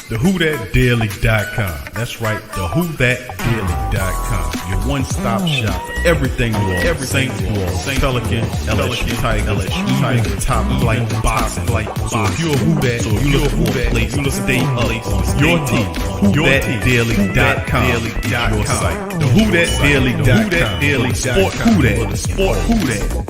TheWhoThatDaily.com. That's right, TheWhoThatDaily.com. Your one-stop shop for everything New Orleans, Saints, Pelican, LSU Tigers, even top flight boxing. So if you're a Who That, you look for a place to stay up on your team. WhoThatDaily.com is your site. TheWhoThatDaily.com. Sport Who That. Sport Who That.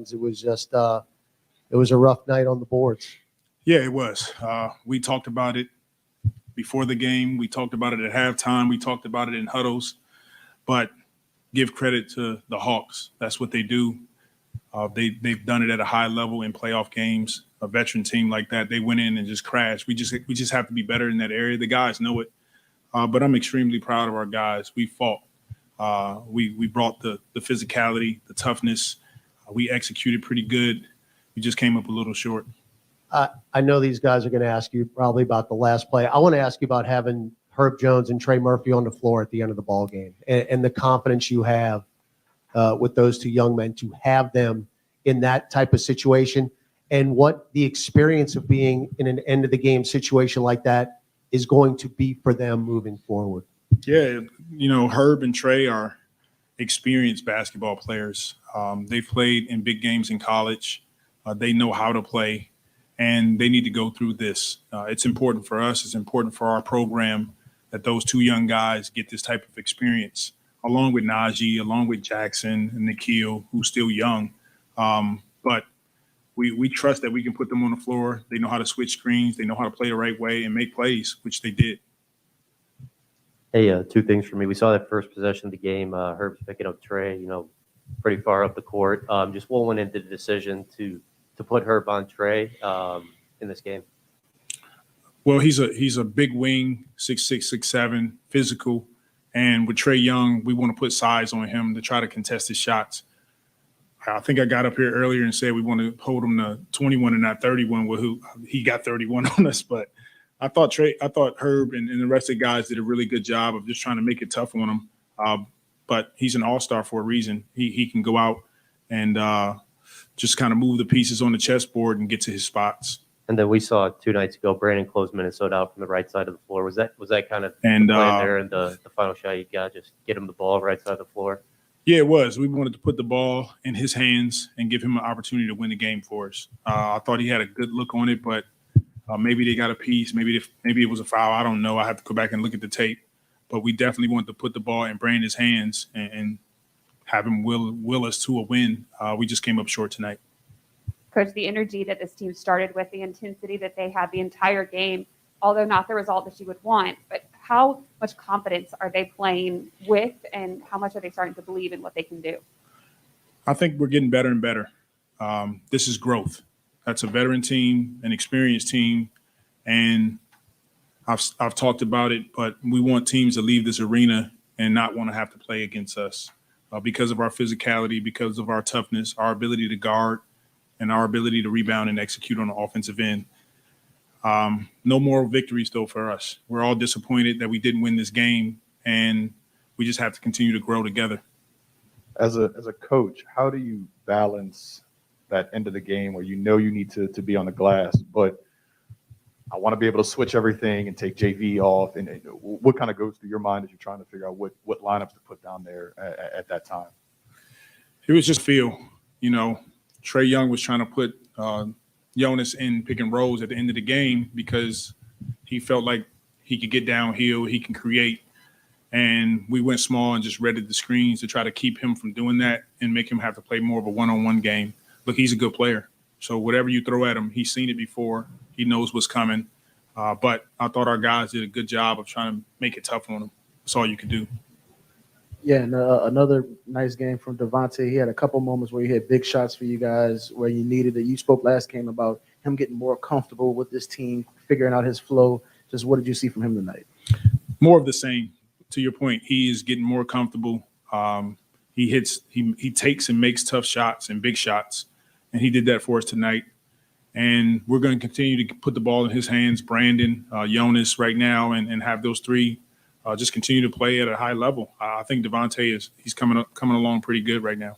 It was just it was a rough night on the boards. Yeah, it was. We talked about it before the game. We talked about it at halftime. We talked about it in huddles. But give credit to the Hawks. That's what they do. They've done it at a high level in playoff games. A veteran team like that, they went in and just crashed. We just have to be better in that area. The guys know it. But I'm extremely proud of our guys. We fought. We brought the physicality, the toughness. We executed pretty good. We just came up a little short. I know these guys are going to ask you probably about the last play. I want to ask you about having Herb Jones and Trey Murphy on the floor at the end of the ball game and the confidence you have with those two young men to have them in that type of situation and what the experience of being in an end of the game situation like that is going to be for them moving forward. Yeah, Herb and Trey are experienced basketball players. They've played in big games in college. They know how to play, and they need to go through this. It's important for us. It's important for our program that those two young guys get this type of experience, along with Najee, along with Jackson and Nikhil, who's still young. But we trust that we can put them on the floor. They know how to switch screens. They know how to play the right way and make plays, which they did. Hey, two things for me. We saw that first possession of the game. Herb's picking up Trey, pretty far up the court. Just what went into the decision to put Herb on Trey in this game? Well, he's a big wing, 6'6", 6'7", physical. And with Trae Young, we want to put size on him to try to contest his shots. I think I got up here earlier and said we want to hold him to 21 and not 31. Well, he got 31 on us, but I thought Herb and the rest of the guys did a really good job of just trying to make it tough on him. But he's an all-star for a reason. He can go out and just kind of move the pieces on the chessboard and get to his spots. And then we saw 2 nights ago Brandon close Minnesota out from the right side of the floor. Was that kind of the plan there and the final shot you got? Just get him the ball right side of the floor? Yeah, it was. We wanted to put the ball in his hands and give him an opportunity to win the game for us. I thought he had a good look on it, but maybe they got a piece. Maybe it was a foul. I don't know. I have to go back and look at the tape. But we definitely wanted to put the ball in Brandon's hands and have him will us to a win. We just came up short tonight. Coach, the energy that this team started with, the intensity that they had the entire game, although not the result that you would want, but how much confidence are they playing with and how much are they starting to believe in what they can do? I think we're getting better and better. This is growth. That's a veteran team, an experienced team, and I've talked about it, but we want teams to leave this arena and not want to have to play against us because of our physicality, because of our toughness, our ability to guard, and our ability to rebound and execute on the offensive end. No more victories, though, for us. We're all disappointed that we didn't win this game, and we just have to continue to grow together. As a coach, how do you balance that end of the game where you need to be on the glass, but I want to be able to switch everything and take JV off? And what kind of goes through your mind as you're trying to figure out what lineups to put down there at that time? It was just feel. Trae Young was trying to put Jonas in pick and rolls at the end of the game because he felt like he could get downhill, he can create. And we went small and just readied the screens to try to keep him from doing that and make him have to play more of a one-on-one game. Look, he's a good player. So whatever you throw at him, he's seen it before. He knows what's coming. But I thought our guys did a good job of trying to make it tough on him. That's all you could do. Yeah, and another nice game from Devontae. He had a couple moments where he hit big shots for you guys where you needed it. You spoke last game about him getting more comfortable with this team, figuring out his flow. Just what did you see from him tonight? More of the same. To your point, he is getting more comfortable. He takes and makes tough shots and big shots, and he did that for us tonight. And we're going to continue to put the ball in his hands, Brandon, Jonas right now, and have those three just continue to play at a high level. I think Devontae he's coming along pretty good right now.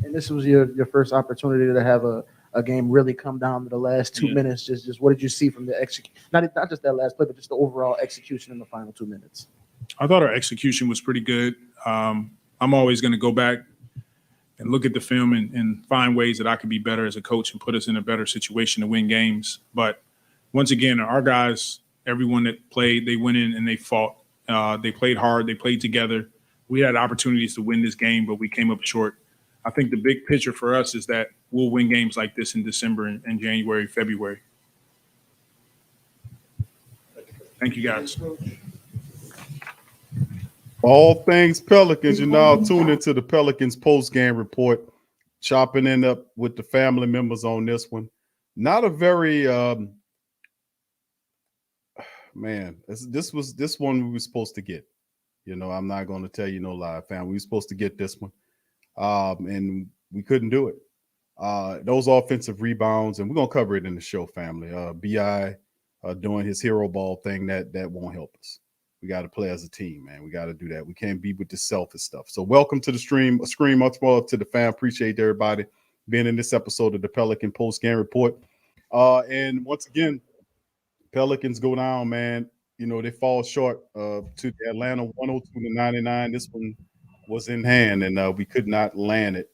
And this was your first opportunity to have a game really come down to the last 2 minutes. Just what did you see from the execution? Not just that last play, but just the overall execution in the final 2 minutes. I thought our execution was pretty good. I'm always going to go back and look at the film and find ways that I could be better as a coach and put us in a better situation to win games. But once again, our guys, everyone that played, they went in and they fought. They played hard. They played together. We had opportunities to win this game, but we came up short. I think the big picture for us is that we'll win games like this in December and January, February. Thank you, guys. All things Pelicans, you're now tuned into the Pelicans post-game report, chopping in up with the family members on this one. Not a very this one we were supposed to get. You know, I'm not going to tell you no lie, fam. We were supposed to get this one, and we couldn't do it. Those offensive rebounds, and we're going to cover it in the show, family. BI doing his hero ball thing, that won't help us. We got to play as a team, man. We got to do that. We can't be with the selfish stuff. So welcome to the stream. Much more to the fan. Appreciate everybody being in this episode of the Pelican post-game report. And once again, Pelicans go down, man. You know, they fall short to the Atlanta 102-99. This one was in hand, and we could not land it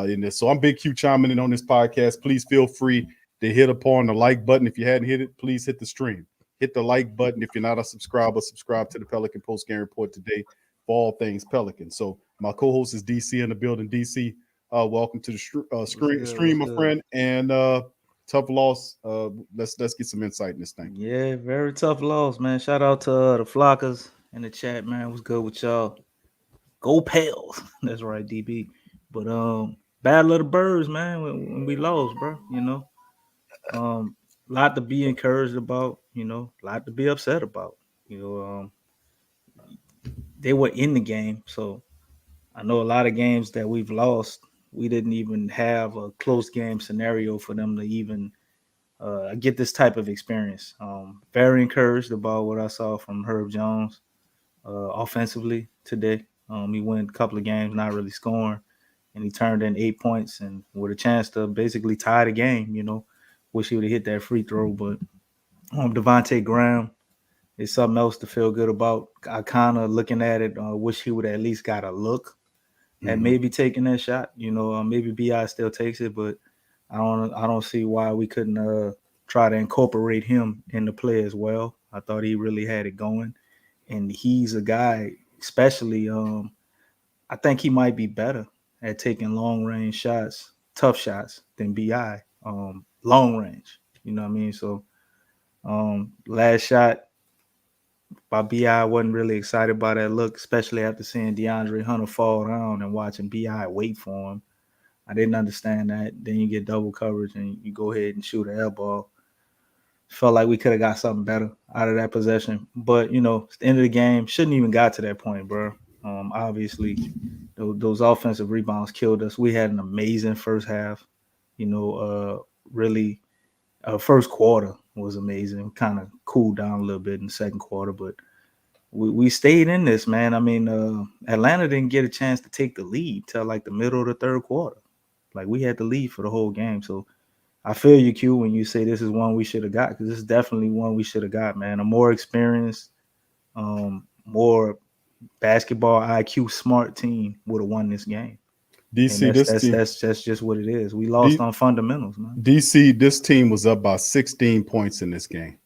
in this. So I'm Big Q chiming in on this podcast. Please feel free to hit upon the like button. If you hadn't hit it, please hit the stream. Hit the like button. If you're not a subscriber, subscribe to the Pelican Post Game Report today for all things Pelican. So my co-host is DC in the building. DC, welcome to the stream, my friend. And tough loss. Let's get some insight in this thing. Yeah, very tough loss, man. Shout out to the Flockers in the chat, man. What's good with y'all? Go Pels. That's right, DB. But bad little birds, man, when we lost, bro. You know, lot to be encouraged about. You know, a lot to be upset about. You know, they were in the game, so I know a lot of games that we've lost, we didn't even have a close game scenario for them to even get this type of experience. Very encouraged about what I saw from Herb Jones offensively today. He went a couple of games not really scoring, and he turned in 8 points and with a chance to basically tie the game. You know, wish he would have hit that free throw, but Devontae Graham is something else to feel good about. I kind of looking at it, wish he would at least got a look at maybe taking that shot. You know, maybe BI still takes it, but I don't see why we couldn't try to incorporate him in the play as well. I thought he really had it going, and he's a guy, especially I think he might be better at taking long range shots, tough shots than BI. Long range, you know what I mean? So last shot by BI, wasn't really excited by that look, especially after seeing DeAndre Hunter fall down and watching BI wait for him. I didn't understand that. Then you get double coverage and you go ahead and shoot an air ball. Felt like we could have got something better out of that possession. But, you know, at the end of the game, shouldn't even got to that point, bro. Obviously, those offensive rebounds killed us. We had an amazing first half. You know, really, first quarter was amazing. Kind of cooled down a little bit in the second quarter, but we stayed in this, man. I mean, Atlanta didn't get a chance to take the lead till like the middle of the third quarter. Like, we had the lead for the whole game. So I feel you, Q, when you say this is one we should have got, because this is definitely one we should have got, man. A more experienced, more basketball IQ smart team would have won this game. DC, And this team, that's just what it is. We lost on fundamentals, man. DC, this team was up by 16 points in this game.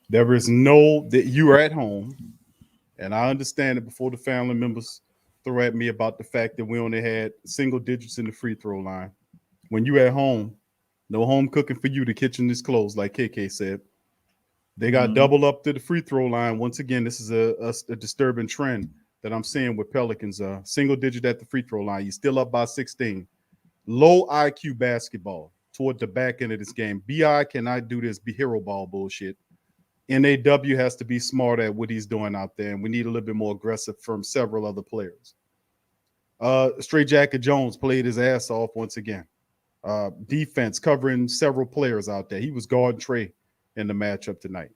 There is no that you are at home, and I understand it before the family members throw at me about the fact that we only had single digits in the free throw line. When you at home, no home cooking for you. The kitchen is closed, like KK said. They got double up to the free throw line. Once again, this is a disturbing trend that I'm seeing with Pelicans. Single digit at the free throw line. You're still up by 16. Low IQ basketball toward the back end of this game. BI cannot do this hero ball bullshit. NAW has to be smart at what he's doing out there, and we need a little bit more aggressive from several other players. Straight Jacket Jones played his ass off once again. Defense covering several players out there. He was guarding Trae in the matchup tonight,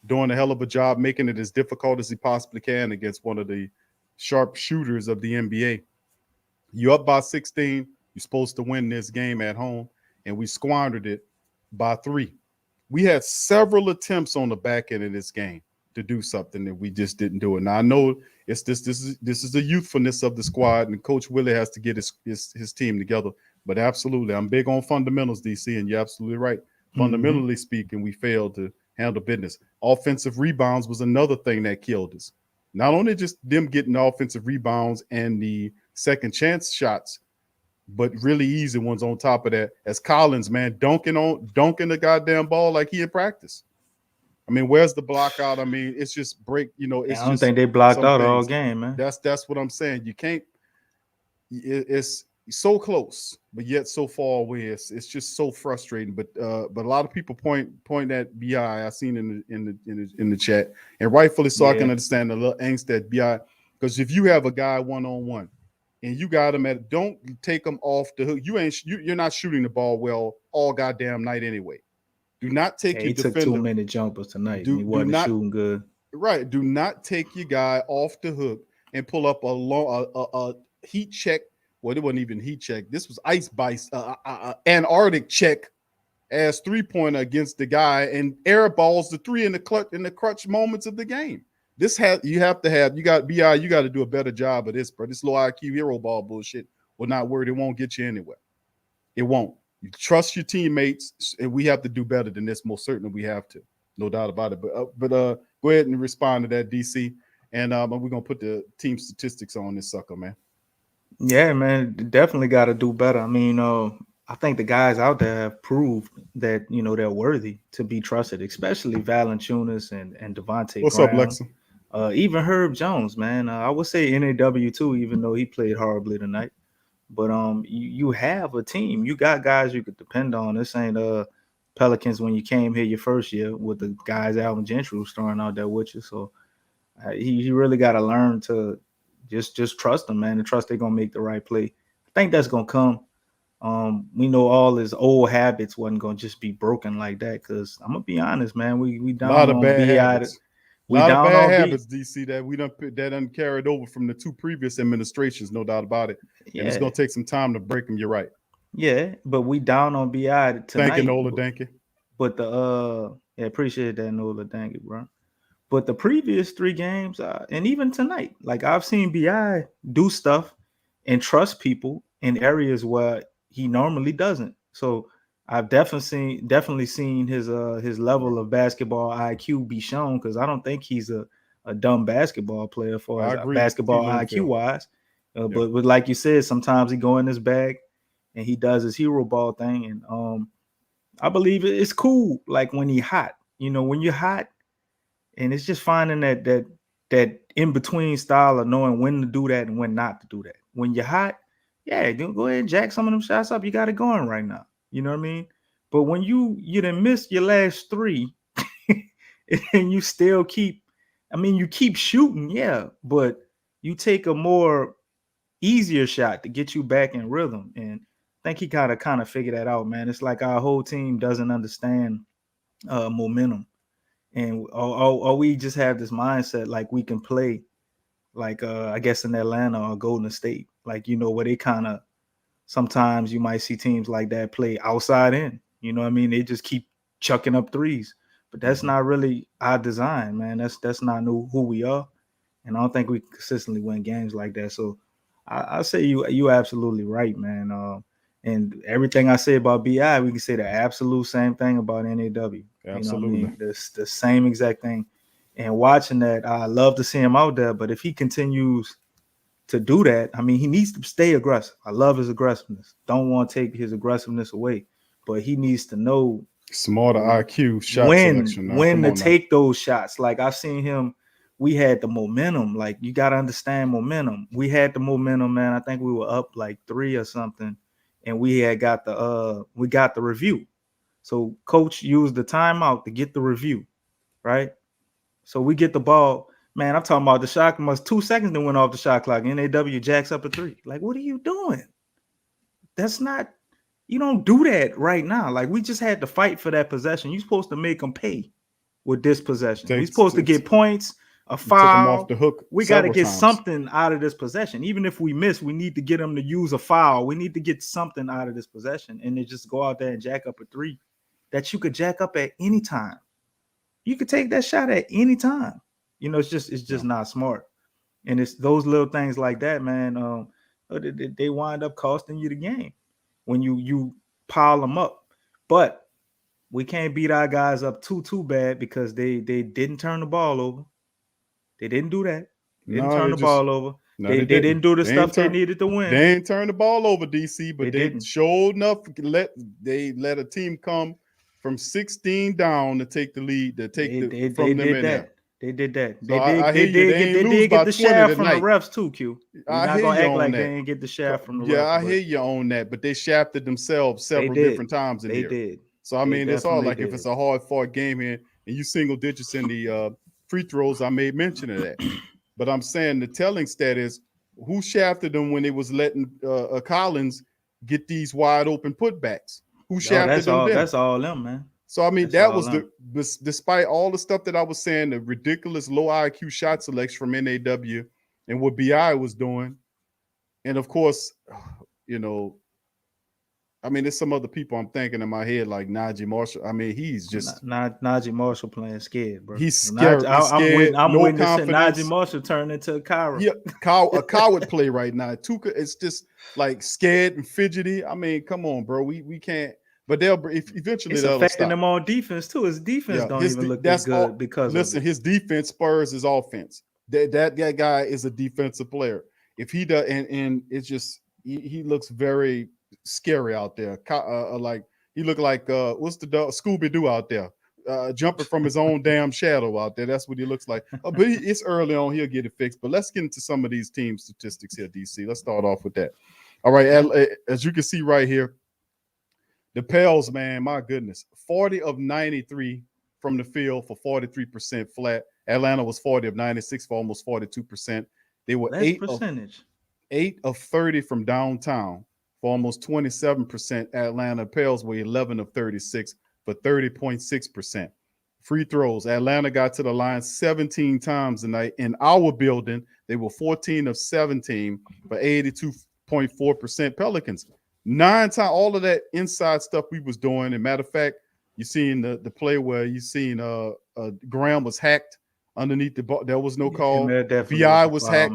doing a hell of a job, making it as difficult as he possibly can against one of the sharp shooters of the NBA. You're up by 16. You're supposed to win this game at home, and we squandered it by 3. We had several attempts on the back end of this game to do something that we just didn't do it. Now I know it's this is the youthfulness of the squad, and Coach Willie has to get his team together. But absolutely, I'm big on fundamentals, DC, and you're absolutely right. Fundamentally speaking, we failed to handle business. Offensive rebounds was another thing that killed us. Not only just them getting the offensive rebounds and the second chance shots, but really easy ones on top of that. As Collins, man, dunking the goddamn ball like he in practice. I mean, where's the block out? I mean, it's just break. You know, it's I don't just think they blocked some out all things. game, man. That's what I'm saying. You can't. It's so close, but yet so far away. It's just so frustrating. But a lot of people point at BI. I seen in the chat, and rightfully so. I can understand the little angst that BI, because if you have a guy 1-on-1 and you got him at, don't take him off the hook. You're not shooting the ball well all goddamn night anyway. Do not take your he defender. took too many jumpers tonight. He wasn't shooting good. Right. Do not take your guy off the hook and pull up a heat check. Well, it wasn't even heat check. This was ice bice, Antarctic check as 3-pointer against the guy and air balls the 3 in the crutch moments of the game. You got BI. You got to do a better job of this, bro. This low IQ hero ball bullshit will not work. It won't get you anywhere. It won't. You trust your teammates, and we have to do better than this. Most certainly, we have to, no doubt about it. But go ahead and respond to that, DC, and we're gonna put the team statistics on this sucker, man. Yeah, man, definitely got to do better. I mean, I think the guys out there have proved that they're worthy to be trusted, especially Valanciunas and Devontae. What's Brown. up, Lexi? Even Herb Jones, man. I would say NAW too, even though he played horribly tonight. But you have a team. You got guys you could depend on. This ain't Pelicans when you came here your first year with the guys Alvin Gentry was throwing out there with you. So he really got to learn to just trust them, man, and trust they're gonna make the right play. I think that's gonna come. We know all his old habits wasn't gonna just be broken like that. Because I'm gonna be honest, man, we down a lot of on bad BI. habits. A lot of bad habits, DC, that done carried over from the 2 previous administrations, no doubt about it. And it's gonna take some time to break them. You're right. Yeah, but we down on BI tonight. Thank you, Nola Danke. But appreciate that, Nola Danke, bro. But the previous 3 games, and even tonight, like I've seen BI do stuff and trust people in areas where he normally doesn't. So I've definitely seen his level of basketball IQ be shown, because I don't think he's a dumb basketball player for basketball IQ wise. But like you said, sometimes he go in his bag and he does his hero ball thing. And I believe it's cool. Like when he hot, when you're hot, and it's just finding that in between style of knowing when to do that and when not to do that. When you're hot, yeah, go ahead and jack some of them shots up. You got it going right now. You know what I mean? But when you done missed your last 3 and you still keep shooting, yeah, but you take a more easier shot to get you back in rhythm. And I think he kind of figured that out, man. It's like our whole team doesn't understand momentum. And or we just have this mindset like we can play like I guess in Atlanta or Golden State, like where they kind of sometimes you might see teams like that play outside in. You know what I mean? They just keep chucking up threes, but that's not really our design, man. That's not who we are, and I don't think we consistently win games like that. So I say you absolutely right, man. And everything I say about BI, we can say the absolute same thing about NAW. You know what I Absolutely. mean? The same exact thing. And watching that, I love to see him out there. But if he continues to do that, I mean, he needs to stay aggressive. I love his aggressiveness. Don't want to take his aggressiveness away, but he needs to know Smarter IQ shot when selection. Now, when come to on now. take those shots. Like I've seen him, we had the momentum. Like you got to understand momentum. We had the momentum, man. I think we were up like 3 or something, and we got the review. So coach used the timeout to get the review, right? So we get the ball. Man, I'm talking about the shot must 2 seconds then went off the shot clock. NAW jacks up a 3. Like, what are you doing? That's not, you don't do that right now. Like, we just had to fight for that possession. You're supposed to make them pay with this possession. We're supposed to get points, a You took them foul. off the hook. We got to several get times. something out of this possession. Even if we miss, we need to get them to use a foul. We need to get something out of this possession. And they just go out there and jack up a 3 that you could jack up at any time. You could take that shot at any time. You know, it's just not smart. And it's those little things like that, man. They wind up costing you the game when you pile them up. But we can't beat our guys up too bad because they didn't turn the ball over. They didn't do that. Didn't turn the ball over. No, they didn't do the stuff they needed to win. They ain't turned the ball over, DC, but they didn't. showed enough. Let a team come from 16 down to take the lead. To take from them in there. They did that. So I hear you. They did get the shaft from the refs too, Q. We're I not hear gonna you act on like that. they didn't get the shaft from the refs. Yeah, I hear you on that, but they shafted themselves several different times in here. They did. So I mean, it's all like if it's a hard fought game here and you single digits in the free throws, I made mention of that. But I'm saying the telling stat is who shafted them when they was letting Collins get these wide open putbacks? Who shafted them? That's all them, man. So I mean, that was despite all the stuff that I was saying, the ridiculous low IQ shot selection from NAW and what BI was doing, and of course, you know, I mean, there's some other people I'm thinking in my head like Najee Marshall. I mean, he's just Najee Marshall playing scared, bro. He's scared. I'm no witnessing confidence. Najee Marshall turn into a coward. Yeah, a coward play right now. Tuka, it's just like scared and fidgety. I mean, come on, bro. We can't. But eventually it's they'll affecting stop. them on defense too. His defense don't even look that good because listen, his defense spurs his offense. That guy is a defensive player. If he does, and it's just he looks very scary out there. Like he looked like what's the dog Scooby Doo out there, jumping from his own damn shadow out there. That's what he looks like. But it's early on. He'll get it fixed. But let's get into some of these team statistics here, DC. Let's start off with that. All right, as you can see right here. The Pels, man, my goodness, 40 of 93 from the field for 43% flat. Atlanta was 40 of 96 for almost 42%. They were 8 of 30 from downtown for almost 27%. Atlanta Pels were 11 of 36 for 30.6%. Free throws. Atlanta got to the line 17 times tonight. In our building, they were 14 of 17 for 82.4%. Pelicans. 9 times, all of that inside stuff we was doing. And matter of fact, you seen the play where you seen Graham was hacked underneath the ball. There was no call. BI was hacked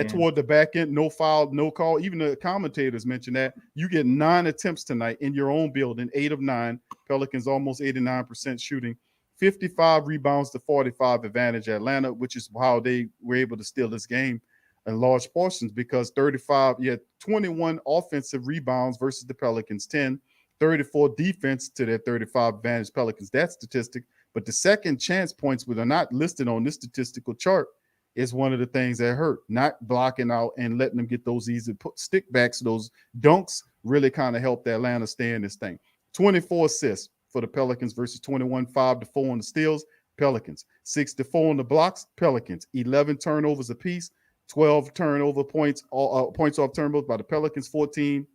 toward the back end. No foul, no call. Even the commentators mentioned that. You get 9 attempts tonight in your own building, 8 of 9. Pelicans almost 89% shooting. 55 rebounds to 45 advantage Atlanta, which is how they were able to steal this game in large portions because 35, you had 21 offensive rebounds versus the Pelicans 10, 34 defense to their 35 advantage Pelicans. That statistic, but the second chance points, which are not listed on this statistical chart, is one of the things that hurt. Not blocking out and letting them get those easy stick backs, those dunks really kind of helped Atlanta stay in this thing. 24 assists for the Pelicans versus 21, 5-4 on the steals. Pelicans 6-4 on the blocks. Pelicans 11 turnovers apiece. 12 turnover points, points off turnovers by the Pelicans, 13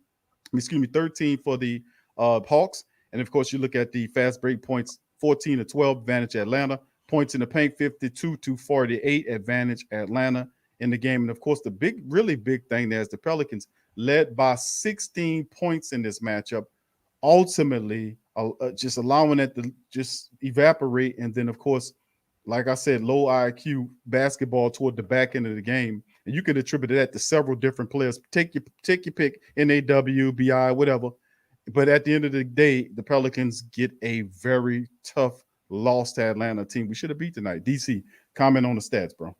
for the Hawks. And of course, you look at the fast break points, 14-12 advantage Atlanta. Points in the paint, 52-48 advantage Atlanta in the game. And of course, the really big thing there is the Pelicans led by 16 points in this matchup, ultimately just allowing it to just evaporate. And then, of course, like I said, low IQ basketball toward the back end of the game. And you could attribute that to several different players. Take your pick, NAW, BI, whatever. But at the end of the day, the Pelicans get a very tough loss to Atlanta team we should have beat tonight. DC, comment on the stats, bro.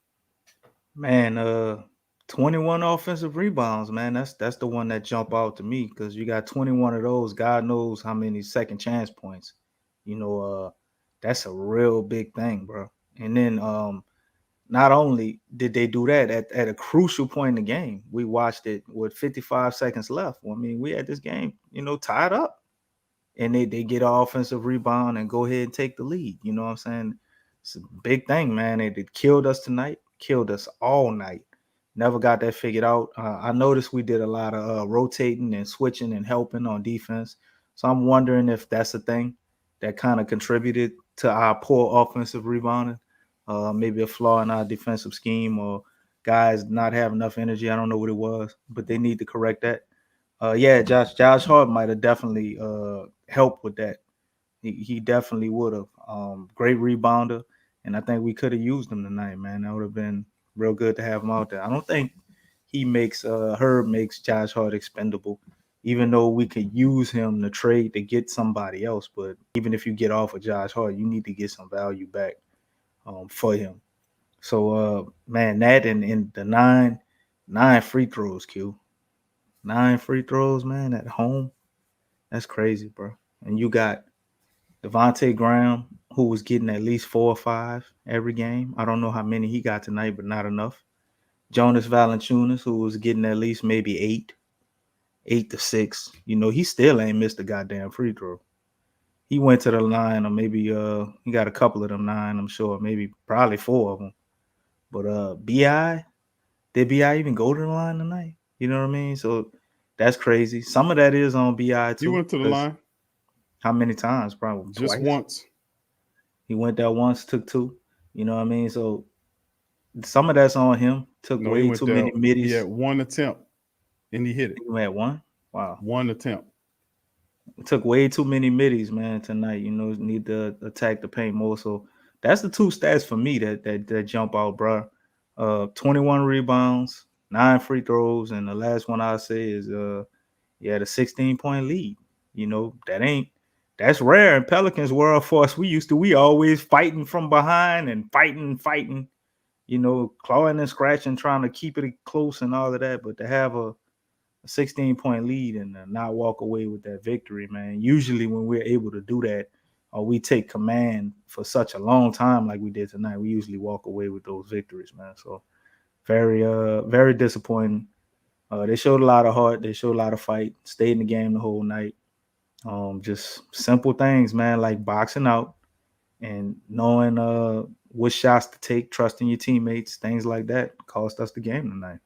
Man, 21 offensive rebounds, man. That's the one that jump out to me because you got 21 of those. God knows how many second chance points. That's a real big thing, bro. And then not only did they do that at a crucial point in the game, we watched it with 55 seconds left. I mean, we had this game, tied up. And they get an offensive rebound and go ahead and take the lead. You know what I'm saying? It's a big thing, man. It killed us tonight, killed us all night. Never got that figured out. I noticed we did a lot of rotating and switching and helping on defense. So I'm wondering if that's a thing that kind of contributed to our poor offensive rebounding. Maybe a flaw in our defensive scheme or guys not have enough energy. I don't know what it was, but they need to correct that. Josh Hart might have definitely helped with that. He definitely would have. Great rebounder, and I think we could have used him tonight, man. That would have been real good to have him out there. I don't think Herb makes Josh Hart expendable, even though we could use him to trade to get somebody else. But even if you get off of Josh Hart, you need to get some value back for him. So, man, that and the nine free throws, Q. 9 free throws, man, at home. That's crazy, bro. And you got Devontae Graham, who was getting at least 4 or 5 every game. I don't know how many he got tonight, but not enough. Jonas Valanciunas, who was getting at least maybe 8 to 6. He still ain't missed a goddamn free throw. He went to the line, or maybe he got a couple of them 9, I'm sure. Probably 4 of them. But did BI even go to the line tonight? You know what I mean? So that's crazy. Some of that is on BI too. You went to the line? How many times? Probably just twice. Once. He went there once, took 2. You know what I mean? So some of that's on him. Took way too many middies. He had 1 attempt and he hit it. He had 1? Wow. 1 attempt. Took way too many middies, man, tonight. Need to attack the paint more. So that's the 2 stats for me that jump out, bro. 21 rebounds, 9 free throws, and the last one I'll say is the 16-point lead. That's rare in Pelicans world for us. We always fighting from behind and fighting, clawing and scratching, trying to keep it close and all of that. But to have a 16-point lead and not walk away with that victory, man. Usually when we're able to do that, or we take command for such a long time like we did tonight, we usually walk away with those victories, man. So very, very disappointing. They showed a lot of heart. They showed a lot of fight. Stayed in the game the whole night. Just simple things, man, like boxing out and knowing what shots to take, trusting your teammates, things like that cost us the game tonight.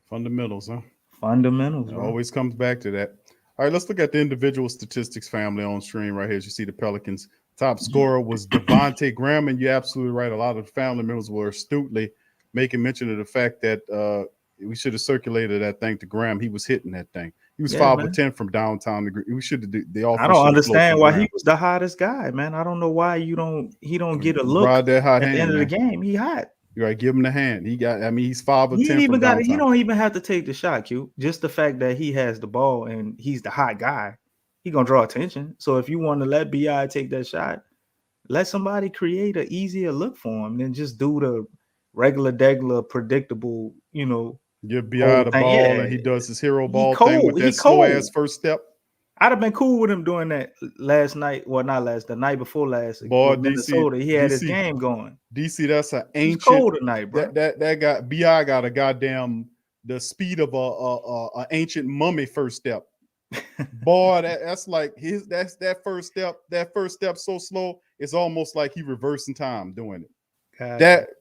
Fundamentals, huh? Fundamentals. It always comes back to that. All right, let's look at the individual statistics family on stream right here. As you see the Pelicans. Top scorer was Devontae Graham, and you're absolutely right. A lot of the family members were astutely making mention of the fact that we should have circulated that thing to Graham. He was hitting that thing. He was 5 for 10 from downtown. We should have the offense. I don't understand why he was the hottest guy, man. I don't know why he don't get a look at the end of the game. He hot. You're right. Give him the hand. He's 5 or 10 He from downtown. He don't even have to take the shot, Q. Just the fact that he has the ball and he's the hot guy, he gonna draw attention. So if you want to let BI take that shot, let somebody create an easier look for him than just do the regular, predictable, Give BI the ball and he does his hero ball thing with that slow ass first step. I'd have been cool with him doing that last night. Well, not last, the night before last. Boy, Minnesota, he had his game going. DC, that's an ancient. He's cold tonight, bro. That guy, BI got a goddamn the speed of a ancient mummy first step. Boy, that's like that first step. That first step so slow, it's almost like he reversing time doing it.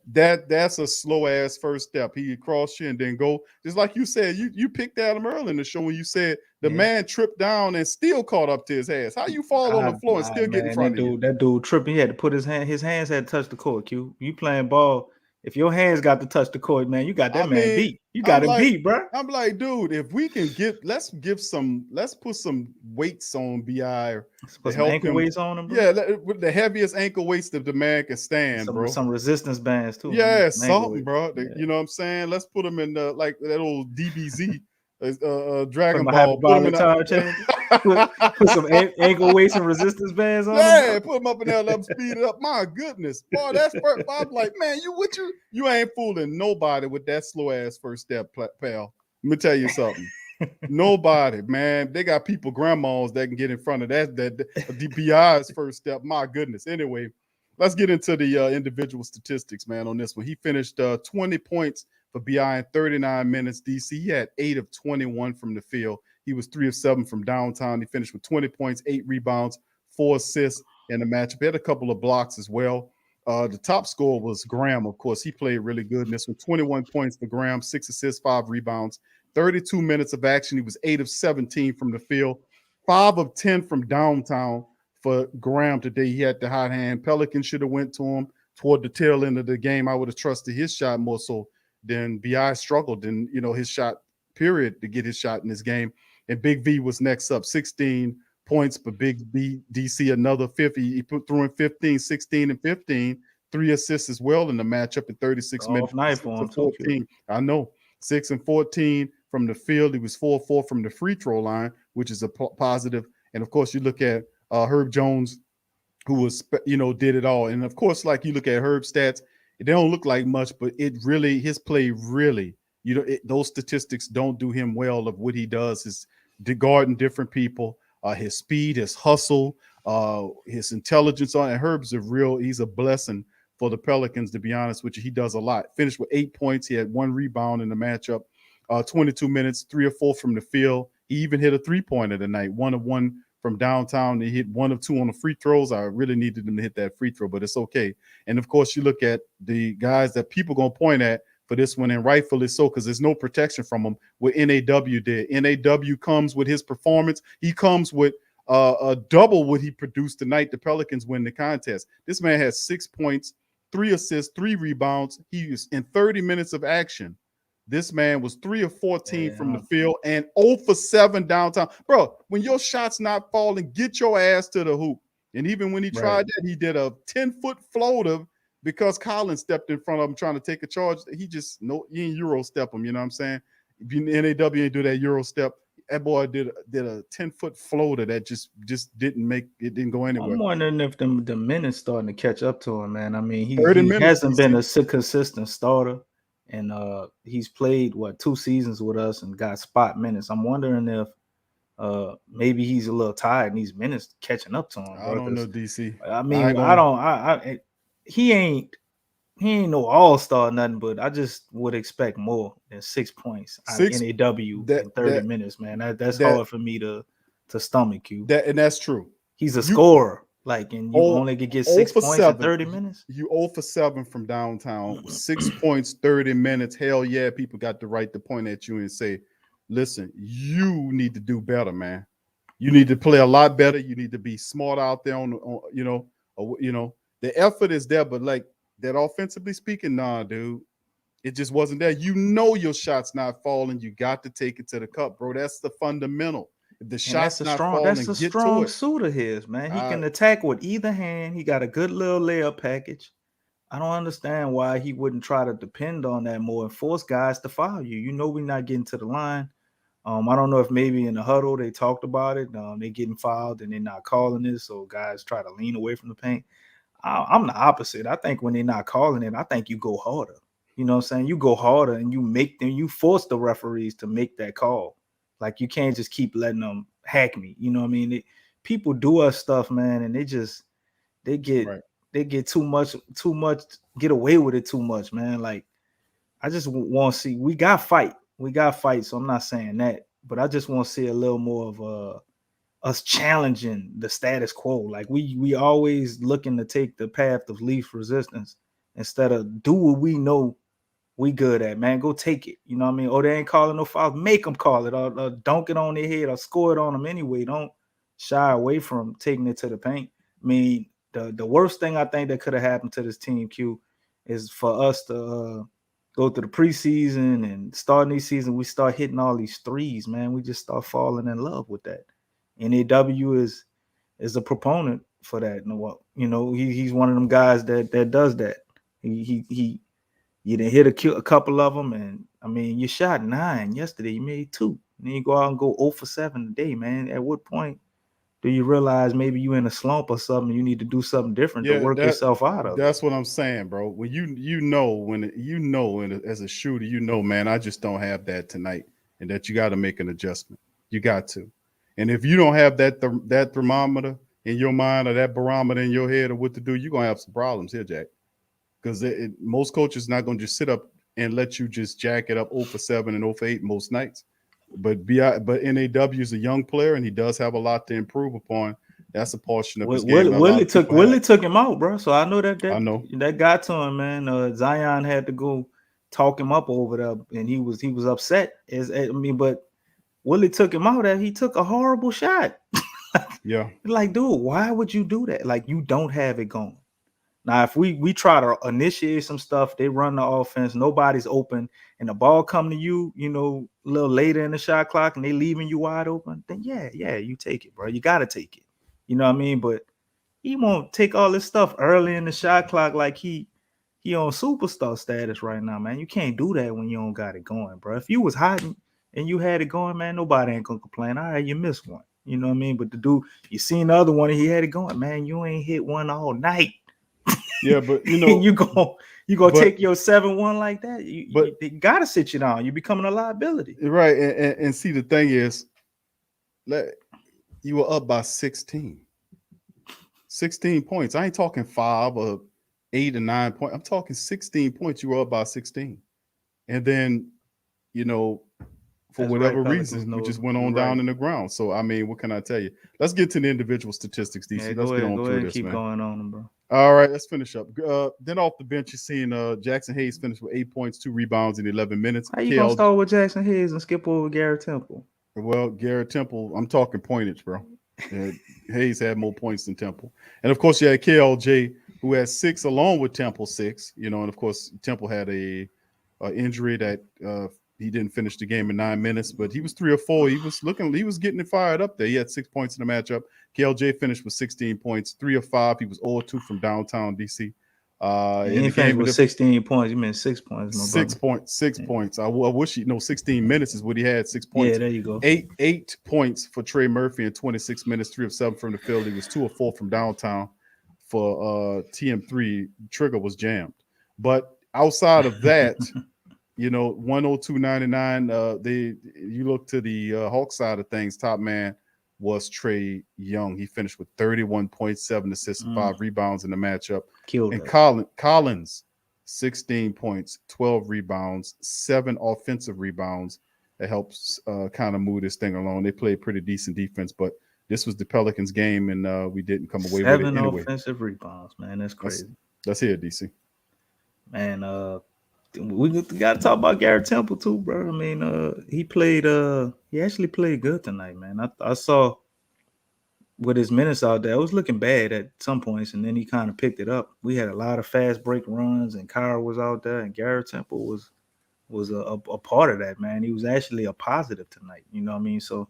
That's a slow ass first step. He cross you and then go. Just like you said, you picked at him early in the show when you said the man tripped down and still caught up to his ass. How you fall on the floor and still get in front of you? That dude tripping. He had to put his hands had to touch the court. Q. You playing ball, If your hands got to touch the court, man, you got that I man mean, beat. You got him beat, bro. I'm like, dude, if we can let's put some weights on BI to Put some help ankle him. weights on him, bro. Yeah, with the heaviest ankle weights that the man can stand, bro. Some resistance bands too. Yeah, Some ankle something, weights. bro. Yeah. You know what I'm saying? Let's put him in the like that old DBZ, Put Dragon him a Ball. Put him in tire changer. Put some ankle weights and resistance bands on yeah, him. put him up in there, let him speed it up. My goodness, boy, that's first. I'm like, man, you ain't fooling nobody with that slow ass first step, pal. Let me tell you something. Nobody, man. They got people, grandmas that can get in front of that DPI's first step. My goodness. Anyway, let's get into the individual statistics, man, on this one. He finished 20 points for BI in 39 minutes. DC, he had 8 of 21 from the field. He was 3 of 7 from downtown. He finished with 20 points, 8 rebounds, 4 assists in the matchup. He had a couple of blocks as well. The top scorer was Graham, of course. He played really good in this one. 21 points for Graham, 6 assists, 5 rebounds, 32 minutes of action. He was 8 of 17 from the field, 5 of 10 from downtown for Graham today. He had the hot hand. Pelican should have went to him toward the tail end of the game. I would have trusted his shot more so than BI struggled in, his shot period to get his shot in this game. And Big V was next up, 16 points for Big V. DC another 50. He threw in 15, 16, and 15. 3 assists as well in the matchup in 36 minutes. Night for him, 14. I know. 6 and 14 from the field. He was 4-4 from the free throw line, which is a positive. And of course, you look at Herb Jones, who was, did it all. And of course, like you look at Herb's stats, they don't look like much, but his play really, those statistics don't do him well of what he does. Is guarding different people, his speed, his hustle, his intelligence on. And Herb's he's a blessing for the Pelicans, to be honest with you. He does a lot. Finished with 8 points. He had 1 rebound in the matchup, 22 minutes, 3 or 4 from the field. He even hit a 3-pointer tonight, 1 of 1 from downtown. He hit 1 of 2 on the free throws. I really needed him to hit that free throw, but it's okay. And of course, you look at the guys that people going to point at for this one, and rightfully so, because there's no protection from him. What NAW did. NAW comes with his performance. He comes with a double what he produced tonight. The Pelicans win the contest. This man has 6 points, 3 assists, 3 rebounds. He is in 30 minutes of action. This man was 3 of 14 from the field and 0 for 7 downtown. Bro, when your shot's not falling, get your ass to the hoop. And even when he tried that, he did a 10-foot floater because Collins stepped in front of him trying to take a charge. He ain't Euro step him, you know what I'm saying? If you NAW ain't do that Euro step, that boy did a 10-foot floater that just didn't go anywhere. I'm wondering if the minutes starting to catch up to him, man. I mean, he minutes, hasn't been a consistent starter, and he's played 2 seasons with us and got spot minutes. I'm wondering if maybe he's a little tired and these minutes catching up to him. Bro, I don't know, DC. I mean, he ain't no all-star nothing, but I just would expect more than 6 points out of NAW in 30 minutes, man. That's hard for me to stomach you. And that's true. He's a scorer, and you only could get 6 points in 30 minutes. You 0 for 7 from downtown, 6 points, 30 minutes. Hell yeah, people got the right to point at you and say, listen, you need to do better, man. You need to play a lot better. You need to be smart out there the effort is there, but like that offensively speaking, nah, dude, it just wasn't there. Your shot's not falling. You got to take it to the cup, bro. That's the fundamental. If the shot's not falling, that's a strong suit of his, man. He can attack with either hand. He got a good little layup package. I don't understand why he wouldn't try to depend on that more and force guys to foul you. We're not getting to the line. I don't know if maybe in the huddle they talked about it. They're getting fouled and they're not calling it, so guys try to lean away from the paint. I'm the opposite. I think when they're not calling it, I think you go harder. You know what I'm saying? You go harder and you force the referees to make that call. Like, you can't just keep letting them hack me. You know what I mean? People do us stuff, man, and they get too much, get away with it too much, man. Like, I just want to see, we got fight. So I'm not saying that, but I just want to see a little more of us challenging the status quo. Like, we always looking to take the path of least resistance instead of do what we know we good at, man. Go take it. You know what I mean? They ain't calling no fouls. Make them call it, or dunk it on their head, or score it on them anyway. Don't shy away from taking it to the paint. I mean, the worst thing I think that could have happened to this team, Q, is for us to go through the preseason and starting these season, we start hitting all these threes, man. We just start falling in love with that. NAW is a proponent for that. He's one of them guys that does that. He you didn't hit a couple of them, and I mean, you shot 9 yesterday. You made 2. And then you go out and go 0 for 7 today, man. At what point do you realize maybe you in a slump or something? You need to do something different to work yourself out of it. That's what I'm saying, bro. When as a shooter, man, I just don't have that tonight, and that you got to make an adjustment. You got to, and if you don't have that thermometer in your mind or that barometer in your head of what to do, you're gonna have some problems here, Jack. Because most coaches not gonna just sit up and let you just jack it up 0 for 7 and 0 for 8 most nights. But NAW is a young player, and he does have a lot to improve upon. That's a portion of his game. Willie took him out, bro. So I know that got to him, man. Zion had to go talk him up over there, and he was upset. But Willie took him out. He took a horrible shot. Yeah, like, dude, why would you do that? Like, you don't have it going. Now, if we try to initiate some stuff, they run the offense, nobody's open, and the ball come to you, a little later in the shot clock, and they leaving you wide open, then yeah, you take it, bro. You got to take it. You know what I mean? But he won't take all this stuff early in the shot clock like he on superstar status right now, man. You can't do that when you don't got it going, bro. If you was hot and you had it going, man, nobody ain't going to complain. All right, you missed one. You know what I mean? But the dude, you seen the other one, and he had it going, man. You ain't hit one all night. Yeah, but you gonna take your 7-1 like that? They gotta sit you down. You're becoming a liability, right? And see, the thing is, you were up by 16 points. I ain't talking 5 or 8 or 9 points. I'm talking 16 points. You were up by 16, and then for whatever reason, we just went on down in the ground. So I mean, what can I tell you? Let's get to the individual statistics, DC. Yeah, let's go get ahead, on through this, keep man. going on them, bro. All right, let's finish up. Then off the bench, you're seeing Jackson Hayes finish with 8 points, 2 rebounds in 11 minutes. How you gonna start with Jackson Hayes and skip over Garrett Temple? Well, Garrett Temple, I'm talking pointage, bro. Hayes had more points than Temple. And of course, you had KLJ, who had 6 along with Temple 6. And of course, Temple had a injury that he didn't finish the game in 9 minutes, but he was 3 or 4. He was getting it fired up there. He had 6 points in the matchup. KLJ finished with 16 points, 3 of 5. He was 0-2 from downtown DC. He finished with 16 points. You meant 6 points. 6 points. I wish 16 minutes is what he had. 6 points. Yeah, there you go. 8 points for Trae Murphy in 26 minutes. 3 of 7 from the field. He was 2 of 4 from downtown. For TM3, trigger was jammed. But outside of that, 102.99. You look to the Hawk side of things. Top man was Trae Young. He finished with 31.7 assists and 5 rebounds in the matchup. Killed and it. Collins, 16 points, 12 rebounds, 7 offensive rebounds. That helps kind of move this thing along. They played pretty decent defense, but this was the Pelicans game, and we didn't come away with it anyway. 7 offensive rebounds, man. That's crazy. Let's hear it, DC. Man, we got to talk about Garrett Temple too, bro. I mean, he actually played good tonight, man. I saw with his minutes out there, it was looking bad at some points, and then he kind of picked it up. We had a lot of fast break runs, and Kyra was out there, and Garrett Temple was a part of that, man. He was actually a positive tonight, you know what I mean? So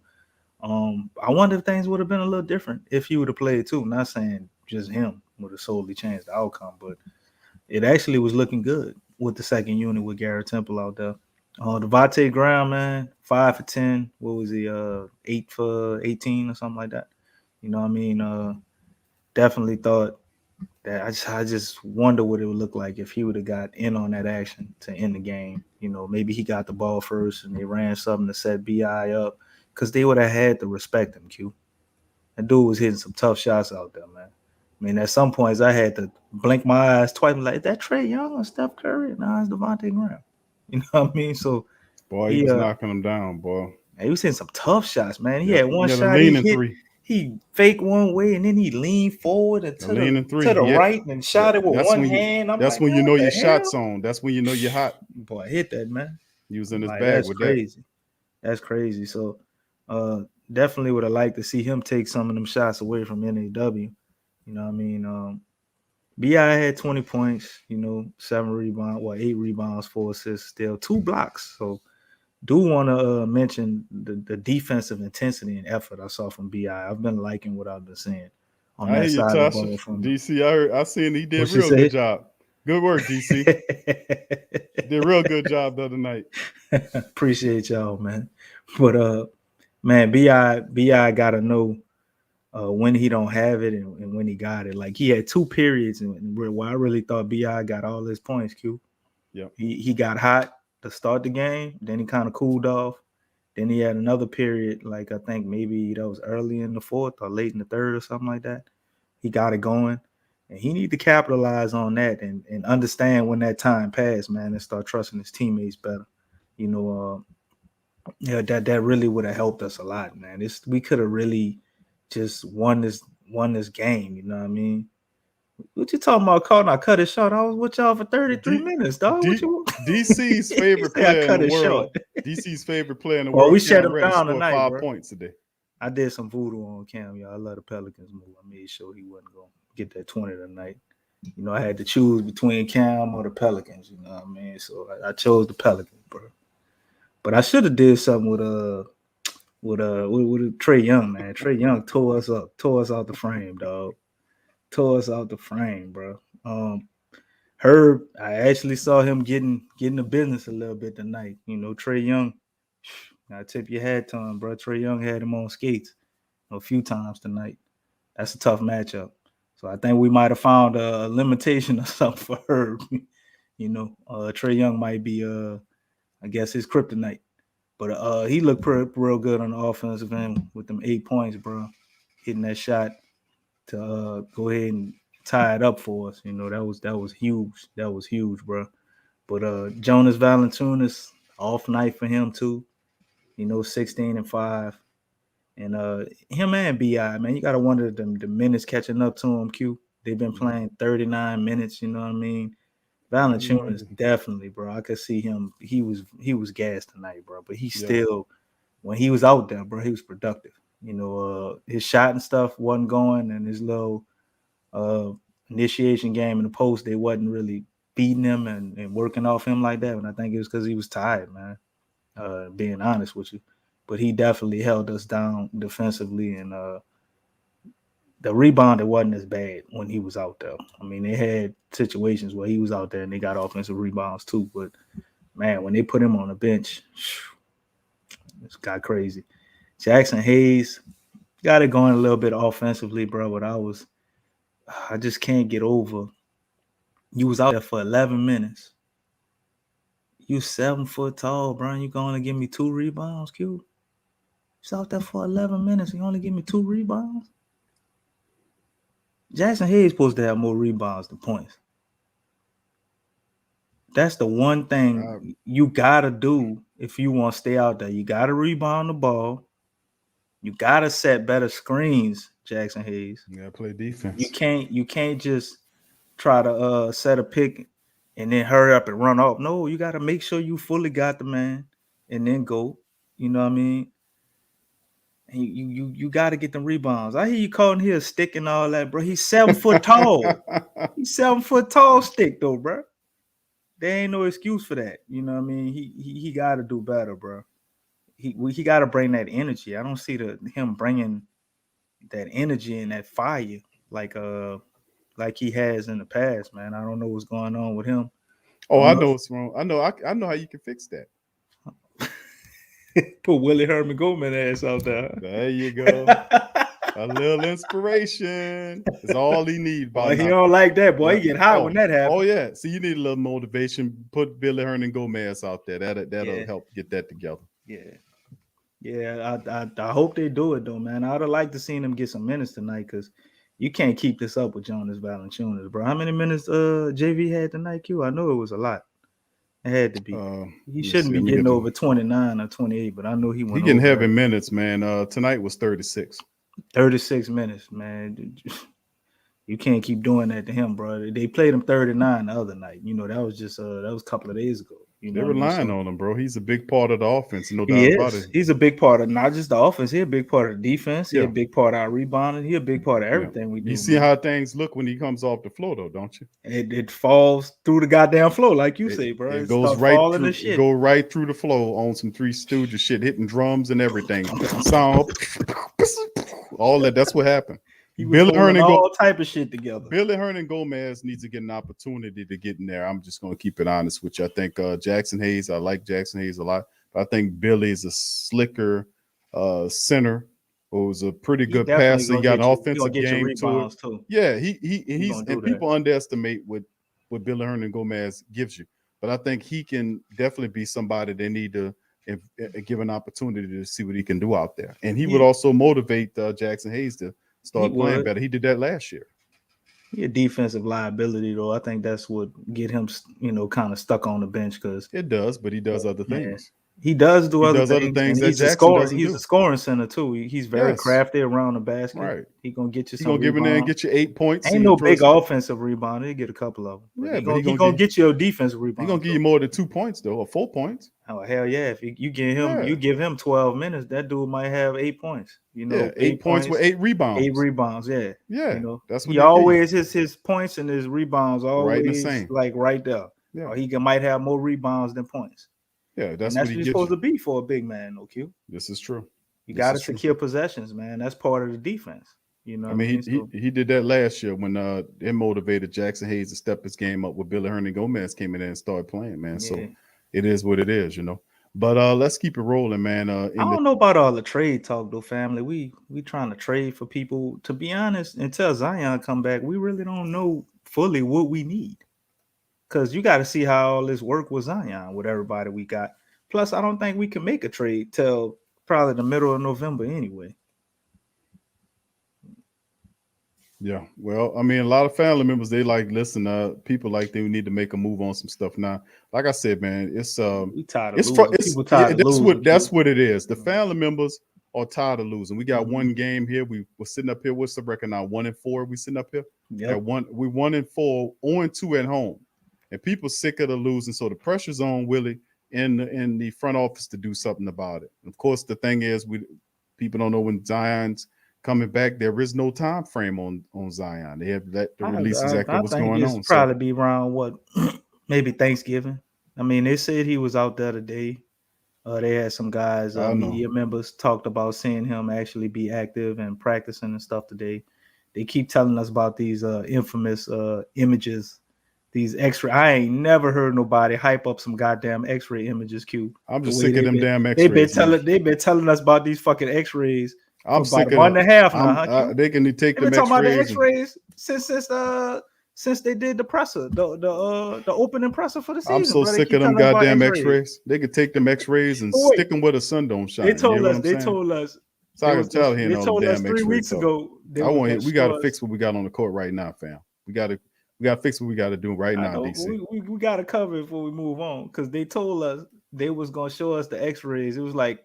I wonder if things would have been a little different if he would have played too. Not saying just him would have solely changed the outcome, but it actually was looking good with the second unit with Garrett Temple out there. Devontae Graham, man, 5 for 10. What was he? 8 for 18 or something like that. You know what I mean? Definitely thought that I just wonder what it would look like if he would have got in on that action to end the game. Maybe he got the ball first and they ran something to set BI up because they would have had to respect him, Q. That dude was hitting some tough shots out there, man. I mean, at some points I had to blink my eyes twice. Like, is that Trae Young or Steph Curry? No, it's Devontae Graham. You know what I mean? So, boy, he was knocking him down, boy. He was hitting some tough shots, man. He had one shot. He faked one way and then he leaned forward and to the right and shot it with one hand. That's when you know your shot's on. That's when you know you're hot. Boy, hit that, man. He was in his bag with that. That's crazy. So, definitely would have liked to see him take some of them shots away from NAW. You know what I mean? BI had 20 points, 7 rebounds, 8 rebounds, 4 assists, still 2 blocks. So do want to mention the defensive intensity and effort I saw from BI. I've been liking what I've been seeing on I hear that you, side of the Tasha. ball from DC, I seen he did what she real say? good job. Good work, DC. Did a real good job the other night. Appreciate y'all, man. But man, BI gotta know when he don't have it and when he got it. Like he had 2 periods and where I really thought BI got all his points. Q. Yep. He got hot to start the game, then he kind of cooled off. Then he had another period, like I think maybe that was early in the 4th or late in the 3rd or something like that. He got it going. And he need to capitalize on that and understand when that time passed, man, and start trusting his teammates better. Yeah, that really would have helped us a lot, man. We could have really just won this game, you know what I mean? What you talking about? Calling I cut it short. I was with y'all for 33 minutes, dog. What you DC's favorite Say I player in cut the it world. short. DC's favorite player in the Well, world. we shut Cam him Reddish down scored tonight, 5 bro. points today. I did some voodoo on Cam, y'all. I love the Pelicans move. I made sure he wasn't going to get that 20 tonight. I had to choose between Cam or the Pelicans, you know what I mean? So I chose the Pelicans, bro. But I should have did something with Trae Young, man. Trae Young tore us out the frame, dog. Tore us out the frame, bro. Herb, I actually saw him getting the business a little bit tonight. Trae Young, I tip your hat to him, bro. Trae Young had him on skates a few times tonight. That's a tough matchup. So I think we might have found a limitation or something for Herb. Trae Young might be I guess his kryptonite. But he looked real good on the offensive end with them 8 points, bro. Hitting that shot to go ahead and tie it up for us. That was huge. That was huge, bro. But Jonas Valanciunas, off night for him too. 16 and 5. And him and BI, man, you gotta wonder the minutes catching up to him, Q. They've been playing 39 minutes, you know what I mean? Valanciunas definitely, bro. I could see him. He was gassed tonight, bro. But he still, when he was out there, bro, he was productive. His shot and stuff wasn't going, and his little initiation game in the post, they wasn't really beating him and working off him like that. And I think it was because he was tired, man. Being honest with you. But he definitely held us down defensively, and the rebound, it wasn't as bad when he was out there. I mean, they had situations where he was out there and they got offensive rebounds too. But man, when they put him on the bench, it's got crazy. Jackson Hayes got it going a little bit offensively, bro. But I just can't get over. You was out there for 11 minutes. You 7 foot tall, bro. You going to give me 2 rebounds, Q? You was out there for 11 minutes. You only give me 2 rebounds. Jackson Hayes supposed to have more rebounds than points. That's the one thing you gotta do if you want to stay out there. You gotta rebound the ball. You gotta set better screens, Jackson Hayes. You gotta play defense. You can't just try to set a pick and then hurry up and run off. No, you gotta make sure you fully got the man and then go. You know what I mean? And you got to get them rebounds. I hear you calling here a stick and all that, bro. He's 7 foot tall. He's 7 foot tall stick though, bro. There ain't no excuse for that. You know what I mean? He got to do better, bro. He got to bring that energy. I don't see him bringing that energy and that fire like he has in the past, man. I don't know what's going on with him. Oh, I know what's wrong. I know how you can fix that. Put Willie Herman Goldman ass out there. There you go. A little inspiration is all he needs. Boy, he don't like that. Boy, he get hot when that happens. Oh yeah. See, you need a little motivation. Put Billy Hernan Gomez out there. That'll help get that together. Yeah. I hope they do it though, man. I'd have liked to seen him get some minutes tonight because you can't keep this up with Jonas Valanciunas, bro. How many minutes JV had tonight, Q? I know it was a lot. It had to be. He shouldn't be getting over 29 or 28, but I know he went. He getting heavy minutes, man. Tonight was 36. 36 minutes, man. You can't keep doing that to him, bro. They played him 39 the other night. That was just that was a couple of days ago. You know They're what I mean? relying So on him, bro. He's a big part of the offense, no he doubt about is. it. He's a big part of not just the offense. He's a big part of the defense. He's Yeah. a big part of our rebounding. He's a big part of Yeah. everything we do. You see man. how things look when he comes off the floor, though, don't you? It falls through the goddamn floor, like you say, bro. It It goes start right falling through. to shit. Go right through the floor on some Three Stooges shit, hitting drums and everything. Sound all that. That's what happened. He was Billy holding Hernan all type of shit together. Billy Hernan Gomez needs to get an opportunity to get in there. I'm just going to keep it honest with you. I think Jackson Hayes, I like Jackson Hayes a lot, but I think Billy is a slicker center who's a pretty good passer. He got an offensive game to it. Too. Yeah, he's do and that. people underestimate what Billy Hernan Gomez gives you, but I think he can definitely be somebody they need to give an opportunity to see what he can do out there, and he would also motivate Jackson Hayes to start playing better. He did that last year. He a defensive liability, though. I think that's what get him, kind of stuck on the bench because it does, but he does other things. He does do other things. That He's Jackson doesn't He's do. a scoring center too. He's very crafty around the basket. Right. He gonna get you He's some. Gonna give in there and get you 8 points. Ain't no big offensive rebound. He'll get a couple of them. Yeah, but he gonna get you a defensive rebound. He's gonna give you more than 2 points though, or 4 points. Oh hell yeah! If you give him 12 minutes, that dude might have 8 points. 8 points with 8 rebounds. 8 rebounds, yeah. Yeah, that's what he always his points and his rebounds always right the same. Like right there. Yeah. Or he might have more rebounds than points. Yeah, that's what he's supposed to be for a big man, no Q. This is true. You got to secure possessions, man. That's part of the defense. I mean, he did that last year when it motivated Jackson Hayes to step his game up with Billy Hernan Gomez came in there and started playing, man. So it is what it is, But let's keep it rolling, man. I don't know about all the trade talk though, family. We trying to trade for people. To be honest, until Zion come back, we really don't know fully what we need. Because you got to see how all this work with Zion, with everybody we got. Plus, I don't think we can make a trade till probably the middle of November anyway. Yeah, well, I mean, a lot of family members, they listen, people they need to make a move on some stuff now. Like I said, man, it's we tired of losing. That's what it is. The family members are tired of losing. We got one game here. We're sitting up here. What's the record now? 1-4. We sitting up here. Yeah, we're 1-4, 0-2 at home. And people sick of the losing, so the pressure's on Willie in the front office to do something about it. Of course, the thing is, people don't know when Zion's coming back. There is no time frame on Zion. They have let the release exactly what's going on. Probably be around what, maybe Thanksgiving. I mean, they said he was out there today. They had some guys, media members, talked about seeing him actually be active and practicing and stuff today. They keep telling us about these infamous images. These X-ray, I ain't never heard nobody hype up some goddamn X-ray images. Q. I'm just sick of them damn X-rays. They've been telling us about these fucking X-rays. I'm sick of 1.5 now. They can take them talking about the X-rays since they did the presser, the opening presser for the season. I'm so sick of them goddamn X-rays. They could take them X-rays and stick them where the sun don't shine. They told us. So I can tell here. They told us 3 weeks ago. We got to fix what we got on the court right now, fam. We got to fix what we got to do right now, DC. We got to cover it before we move on because they told us they was going to show us the X-rays. It was like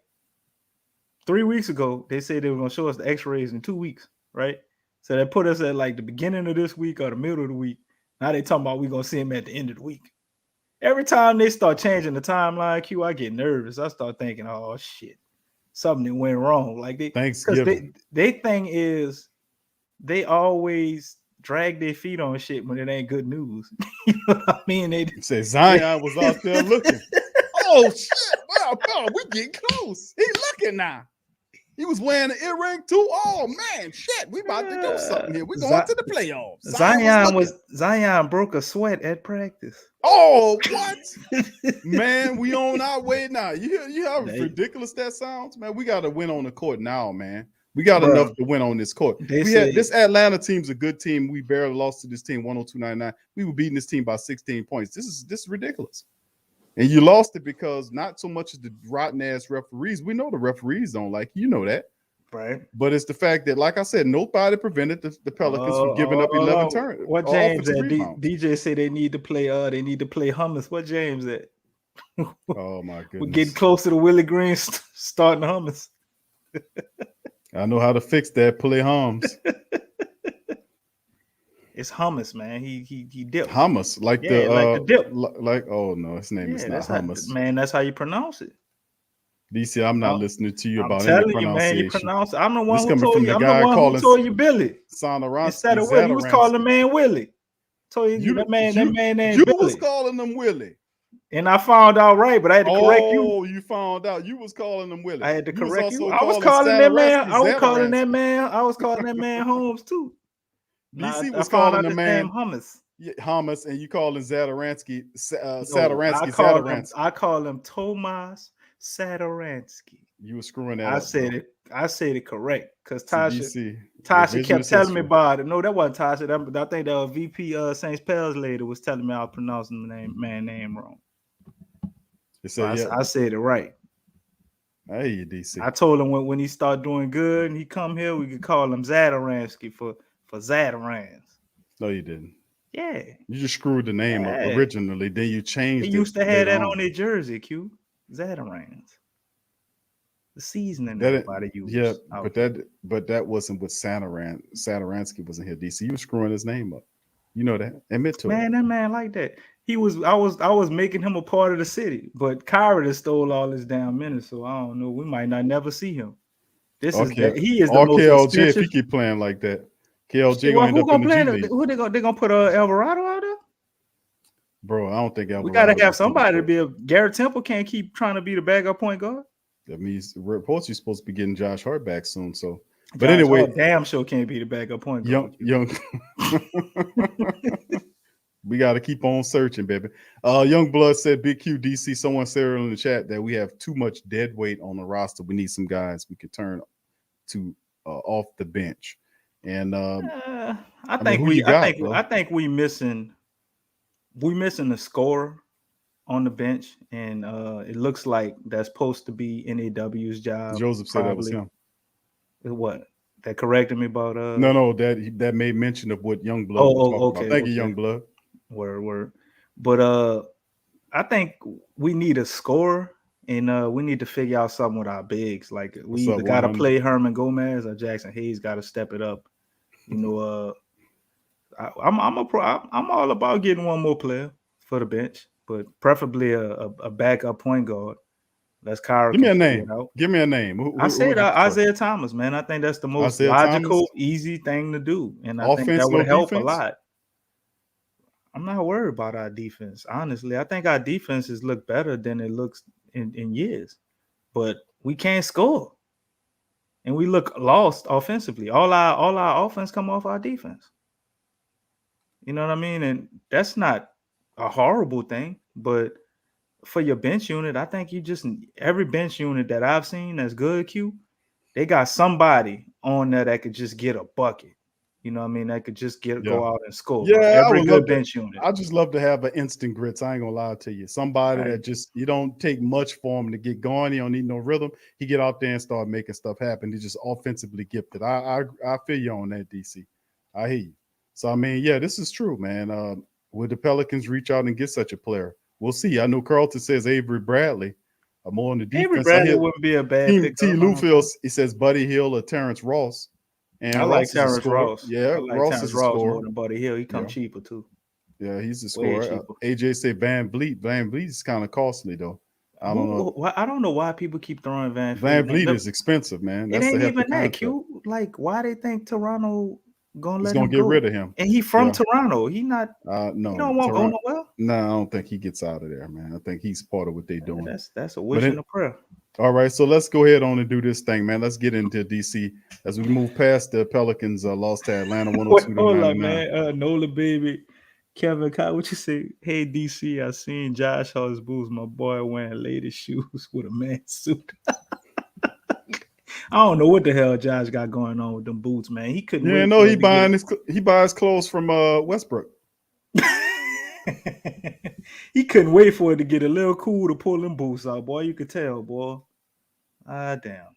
3 weeks ago. They said they were going to show us the X-rays in 2 weeks, right? So that put us at like the beginning of this week or the middle of the week. Now they talking about we going to see them at the end of the week. Every time they start changing the timeline, Q, I get nervous. I start thinking, oh, shit, something went wrong. Like Thanksgiving. They thing is they always drag their feet on shit when it ain't good news. You know what I mean? They say Zion was out there looking. Oh shit! Wow, we getting close. He looking now. He was wearing an earring too. Oh man, shit! We about to do something here. We going to the playoffs. Zion broke a sweat at practice. Oh what? Man, we on our way now. You hear how ridiculous that sounds, man? We got to win on the court now, man. We got enough to win on this court. This Atlanta team's a good team. We barely lost to this team 102-99. We were beating this team by 16 points. This is ridiculous. And you lost it because not so much as the rotten ass referees. We know the referees don't like you know that. Right. But it's the fact that, like I said, nobody prevented the Pelicans from giving up 11 turns. What James at? DJ say they need to play hummus. What James at? Oh my goodness. We're getting close to the Willie Green starting hummus. I know how to fix that. Play hums. It's hummus, man. He dipped. Hummus, like Yeah, like the dip. like oh no, his name is Yeah, not that's how, hummus. man. That's how you pronounce it. DC, I'm not I'm- listening to you I'm about any telling you, man. You pronunciation. pronounce it. I'm the one This who coming told from you. the I'm the guy one who calling told you Billy Sonaransky, instead of Willie. You was calling the man Willie. Told you that man. That man named you Billy. was calling him Willie. And I found out right, but I had to correct you. Oh, you found out. You was calling him Willie. I had to You was correct you. also I was calling that man. Sataransky I was calling that Zataransky. man. I was calling that man Holmes too. Nah, DC I was found calling out the his man name Hummus. Hummus, and you calling Zataransky No, Sataransky Zataransky. I call him Tomas Sataransky. You were screwing that I up. said bro. it. I said it correct because See, Tasha DC, kept revisionist telling me history. about it. No, that wasn't Tasha. I think that was VP St. Pels lady was telling me I was pronouncing the man name wrong. They So said, yeah, I said it right. I hear you, DC. I told him when he start doing good and he come here, we could call him Zataransky for Zatarans. No, you didn't. Yeah. You just screwed the name up Yeah. originally. Then you changed They it. used to have later that on their jersey, Q. Zatarans. The seasoning That everybody uses. yeah, out but that wasn't what Sataransky wasn't here. DC, you were screwing his name up. You know that. Admit to man, it. that man like that. I was making him a part of the city, but Kyra just stole all his damn minutes, so I don't know. We might not never see him. He is the most KLJ, if expensive. he keep playing like that, KLJ Well, gonna end who up gonna in the play? G League. Who they gonna put Alvarado out there? Bro, I don't think We Alvarado gotta will have see the somebody to court. be Garrett Temple can't keep trying to be the backup point guard. That means reports you're supposed to be getting Josh Hart back soon. So, but Josh anyway, Hart damn sure can't be the backup point guard. young. We got to keep on searching, baby. Young Blood said, "Big QDC." Someone said in the chat that we have too much dead weight on the roster. We need some guys we could turn to off the bench. And I think we missing a scorer on the bench, and it looks like that's supposed to be NAW's job. Joseph said that was him. What? That corrected me about No, that made mention of what Young Blood was talking about. Thank you, Young Blood. Word. But I think we need a scorer, and we need to figure out something with our bigs. Like we either got to play Herman Gomez or Jackson Hayes. Got to step it up. You know, I'm all about getting one more player for the bench, but preferably a backup point guard. That's Kyra. Give me a name. Give me a name. I said Isaiah Thomas, man. I think that's the most logical, easy thing to do, and I think that would help a lot. I'm not worried about our defense. Honestly, I think our defenses look better than it looks in years, but we can't score, and we look lost offensively. All our offense come off our defense. You know what I mean? And that's not a horrible thing, but for your bench unit, I think every bench unit that I've seen that's good, Q, they got somebody on there that could just get a bucket. You know what I mean? That could just go out and score. Yeah, every good bench unit. I just love to have an instant grits. I ain't gonna lie to you. Somebody that just, you don't take much for him to get going. He don't need no rhythm. He get out there and start making stuff happen. He's just offensively gifted. I feel you on that, DC. I hear you. So I mean, yeah, this is true, man. Would the Pelicans reach out and get such a player? We'll see. I know Carlton says Avery Bradley. More on the defense. Avery Bradley wouldn't be a bad pick. T. Lufield, he says Buddy Hill or Terrence Ross. And I like Terrence Ross. Yeah, I like Ross Terrence is a Ross scorer. more than Buddy Hill. He come cheaper too. Yeah, he's a scorer. AJ said Van Vliet. Van Vliet is kind of costly though. I don't know. I don't know why people keep throwing Van Vliet. Van Vliet is expensive, man. That's it ain't even that cute. Like, why they think Toronto gonna get rid of him? And he from Toronto. He not. No, he don't want to go nowhere. No, I don't think he gets out of there, man. I think he's part of what they're doing. That's a wish and a prayer. All right, so let's go ahead on and do this thing, man. Let's get into DC as we move past the Pelicans lost to Atlanta 102 to 99. Man. Nola baby, Kevin, what you say? Hey DC, I seen Josh Hart's boots. My boy wearing latest shoes with a man suit. I don't know what the hell Josh got going on with them boots, man. He couldn't. Yeah, no, he buys clothes from Westbrook. He couldn't wait for it to get a little cool to pull them boots out, boy. You could tell, boy. Damn.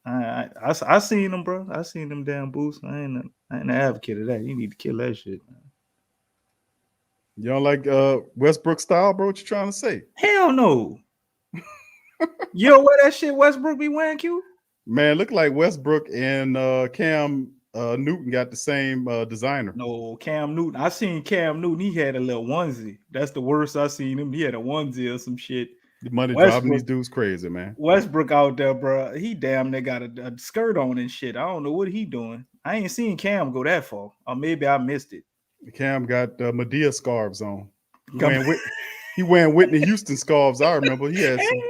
I seen them, bro. I seen them damn boots. I ain't an advocate of that. You need to kill that shit, man. You don't like Westbrook style, bro? What you trying to say? Hell no. You don't wear that shit Westbrook be wearing, Q? Man, look like Westbrook and Cam Newton got the same designer. No, Cam Newton. I seen Cam Newton. He had a little onesie. That's the worst I seen him. He had a onesie or some shit. The money Westbrook- driving these dudes crazy, man. Westbrook out there, bro. He damn near got a skirt on and shit. I don't know what he doing. I ain't seen Cam go that far. Or maybe I missed it. Cam got Medea scarves on. He wearing Whitney Houston scarves. I remember he had some.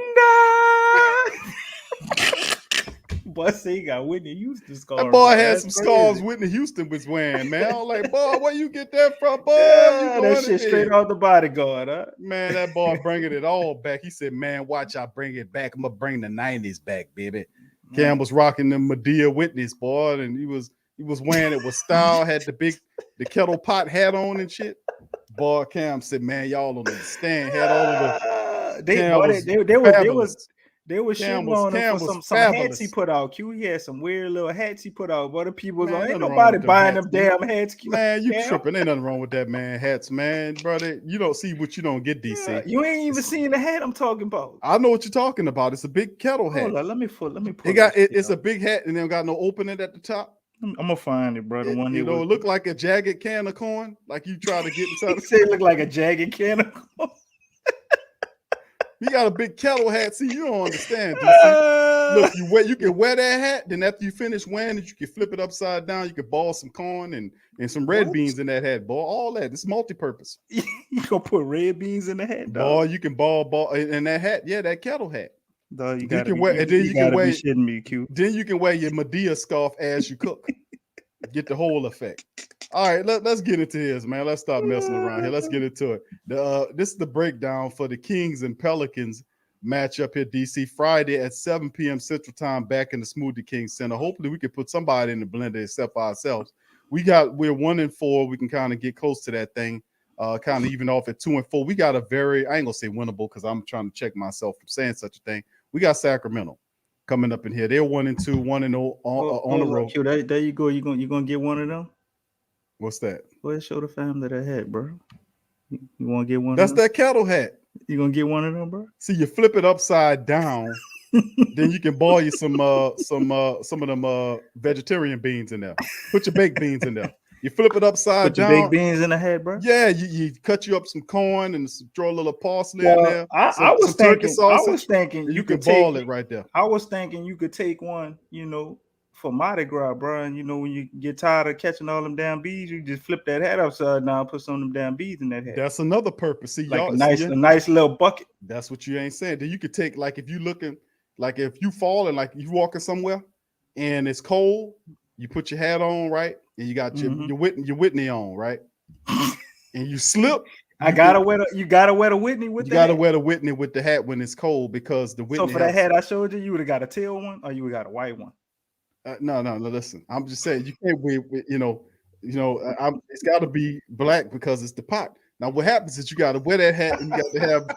But say he got Whitney Houston scarves. That boy had That's some crazy. scarves Whitney Houston was wearing, man. I was like, boy, where you get that from, boy? Yeah, You that going shit to straight bed. out the bodyguard, huh? Man, that boy bringing it all back. He said, man, watch, I bring it back. I'm going to bring the 90s back, baby. Cam was rocking the Medea Whitney's, boy, and he was wearing it with style, had the kettle pot hat on and shit. Boy, Cam said, man, y'all don't understand. Had all of They Cam was they fabulous. shitting was- on him Cam for was some hats fabulous. he put out. Q, he had some weird little hats he put out. But the people was Man, like, ain't nothing wrong nobody with them buying hats, them damn hats. Q. Man, you Cam. tripping. Ain't nothing wrong with that, man. Hats, man, brother. You don't see what you don't get, DC. Yeah, you ain't even seen the hat I'm talking about. I know what you're talking about. It's a big kettle hat. Hold on, let me pull It's a big hat and then got no opening at the top. I'm gonna find it, bro. The one It that was, look like a jagged can of corn, like you try to get he inside. said it looked like a jagged can of corn. He got a big kettle hat. See, you don't understand, DC. Look, you can wear that hat. Then after you finish wearing it, you can flip it upside down. You can ball some corn and some red What? beans in that hat, boy. All that. It's multi-purpose. You gonna put red beans in the hat, Boy, dog? you can ball in that hat. Yeah, that kettle hat. Dog, you Then you gotta can be, wear- you, and then you you can gotta wear- be shitting me, Q. Then you can wear your Medea scarf as you cook. Get the whole effect. All right, let's get into this, man. Let's stop messing around here. Let's get into it. This is the breakdown for the Kings and Pelicans matchup here, DC. Friday at 7 p.m. Central Time back in the Smoothie King Center. Hopefully we can put somebody in the blender except for ourselves. We're 1-4. We can kind of get close to that thing. Kind of even off at 2-4. We got a very, I ain't gonna say winnable because I'm trying to check myself from saying such a thing. We got Sacramento coming up in here. They're 1-2, 1-0 on the road. Q, there you go. You gonna get one of them? What's that? Go ahead, show the family that hat, bro. You want to get one? That's of them? that kettle hat. You gonna get one of them, bro? See, you flip it upside down, then you can ball you some of them vegetarian beans in there. Put your baked beans in there. You flip it upside Put your down. baked beans in the hat, bro. Yeah, you cut you up some corn and throw a little parsley in there. I was thinking and you can could ball take it right there. I was thinking you could take one, for Mardi Gras, bro. And when you get tired of catching all them damn bees, you just flip that hat upside down, put some of them damn bees in that hat. That's another purpose. See, like y'all, a nice little bucket. That's what you ain't saying. Then you could take, like, if you looking, like if you falling, like you walking somewhere and it's cold, you put your hat on, right? And you got your Whitney on, right? And you slip. You gotta wear the Whitney with you the gotta hat. wear the Whitney with the hat when it's cold because the Whitney. So for that hat I showed you, you would have got a teal one or you would have got a white one. No. Listen, I'm just saying you can't wear. It's got to be black because it's the pot. Now, what happens is you got to wear that hat and you got to have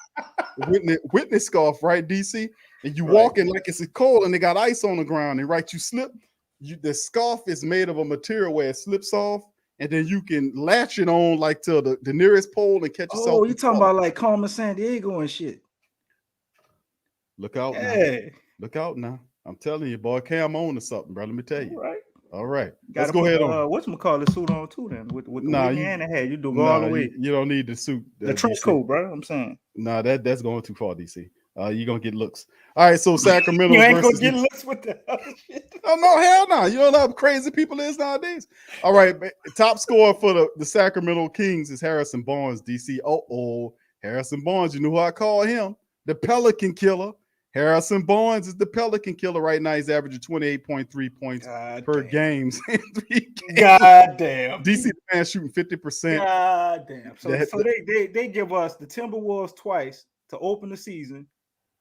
the Whitney scarf, right, DC? And you walking like it's cold and they got ice on the ground and right, you slip. The scarf is made of a material where it slips off, and then you can latch it on like to the nearest pole and catch yourself. Oh, you talking about like Carmen San Diego and shit? Look out now! Look out now! I'm telling you, boy, Cam on to something, bro. Let me tell you. All right. Let's go ahead on. Whatchamacallit suit on too then with the Whitney and the hat. You do go all the way. You don't need the suit. The trench coat, bro. I'm saying. Nah, that's going too far, DC. You're gonna get looks. All right, so Sacramento. You ain't gonna get looks with the other shit. Oh no, hell no. You don't know how crazy people is nowadays. All right, top scorer for the Sacramento Kings is Harrison Barnes, DC. Harrison Barnes, you know who I call him? The Pelican Killer. Harrison Barnes is the Pelican Killer right now. He's averaging 28.3 points per game in 3 games. God damn. DC man shooting 50%. God damn. So they give us the Timberwolves twice to open the season.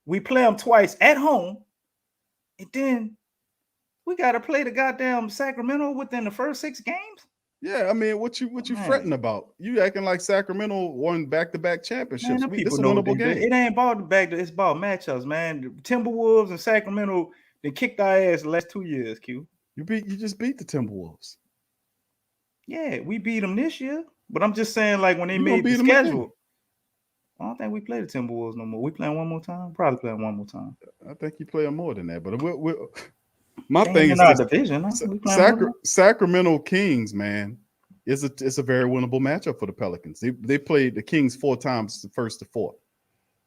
We play them twice at home. And then we got to play the goddamn Sacramento within the first 6 games. Yeah, I mean, what you fretting about? You acting like Sacramento won back-to-back championships. Man, This is a winnable game. It ain't about the back. It's about matchups, man. The Timberwolves and Sacramento, they kicked our ass the last 2 years, Q. You just beat the Timberwolves. Yeah, we beat them this year. But I'm just saying, like, when they made the schedule, I don't think we play the Timberwolves no more. We playing one more time? Probably playing one more time. I think you play them more than that, but My They thing ain't is in our this, division. Huh? We playing with them? Sacramento Kings, man, it's a very winnable matchup for the Pelicans. They played the Kings 4 times, the first to 4.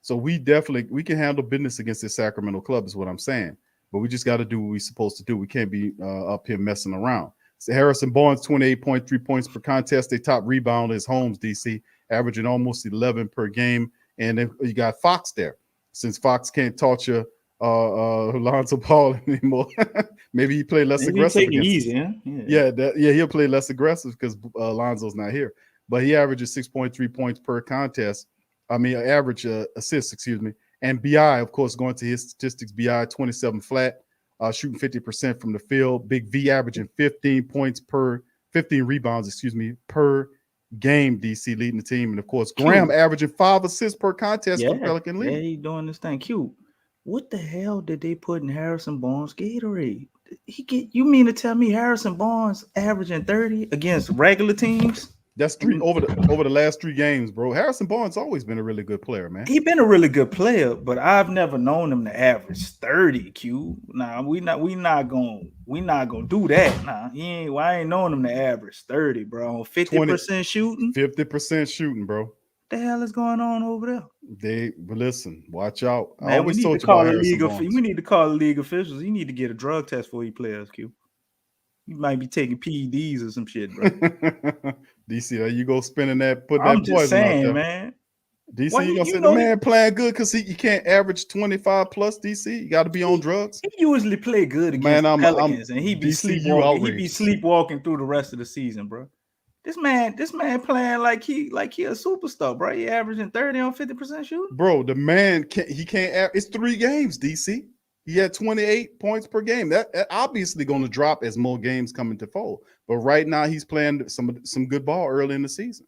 So we can handle business against this Sacramento club, is what I'm saying. But we just got to do what we're supposed to do. We can't be up here messing around. So Harrison Barnes, 28.3 points per contest. They top rebounder is Holmes, DC, averaging almost 11 per game. And then you got Fox there. Since Fox can't touch you Lonzo Ball anymore, maybe he play less Maybe aggressive take it against easy, us. huh? Yeah, he'll play less aggressive because Lonzo's not here. But he averages 6.3 points per contest. Average assists, excuse me. And BI, of course, going to his statistics, BI 27 flat, shooting 50% from the field. Big V averaging 15 rebounds, per game, DC leading the team. And of course, Graham averaging 5 assists per contest for the Pelican League. Yeah, he doing this thing. Q, what the hell did they put in Harrison Barnes' Gatorade? You mean to tell me Harrison Barnes averaging 30 against regular teams? That's 3 over the last 3 games, bro. Harrison Barnes always been a really good player, man. He been a really good player, but I've never known him to average 30. Q. Nah, we not gonna do that. Nah, I ain't known him to average 30, bro. 50% shooting. 50% shooting, bro. What the hell is going on over there? Listen, watch out. Man, I always told you about Harrison Barnes. We need to call the league officials. You need to get a drug test for your players, Q. You might be taking PEDs or some shit, bro. DC, there you go spinning that, putting I'm that just poison out saying, there. man. DC, Well, you gonna you say know the man playing good because he can't average 25 plus. DC, you got to be on drugs. He usually play good against the Pelicans, and he be sleepwalking. He be sleepwalking through the rest of the season, bro. This man playing like he a superstar, bro. He averaging 30 on 50% shooting. Bro, the man can't. It's 3 games, DC. He had 28 points per game. That obviously going to drop as more games come into fold. But right now he's playing some good ball early in the season.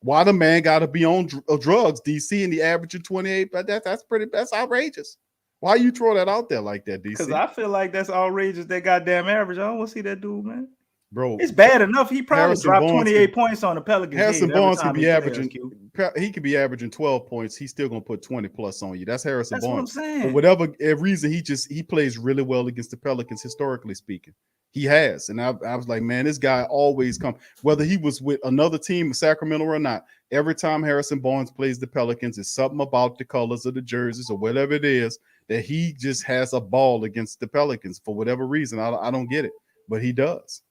Why the man got to be on drugs, DC, and the averaging 28? But that's outrageous. Why you throw that out there like that, DC? Because I feel like that's outrageous. That goddamn average. I don't want to see that dude, man. Bro, it's bad enough. He probably Harrison dropped Barnes 28 points on the Pelicans. Harrison Barnes could be averaging. Plays, he could be averaging 12 points. He's still gonna put 20 plus on you. That's Harrison Barnes. That's what I'm saying. For whatever reason, he plays really well against the Pelicans, historically speaking. He has, and I was like, man, this guy always come. Whether he was with another team, Sacramento or not, every time Harrison Barnes plays the Pelicans, it's something about the colors of the jerseys or whatever it is that he just has a ball against the Pelicans for whatever reason. I don't get it, but he does.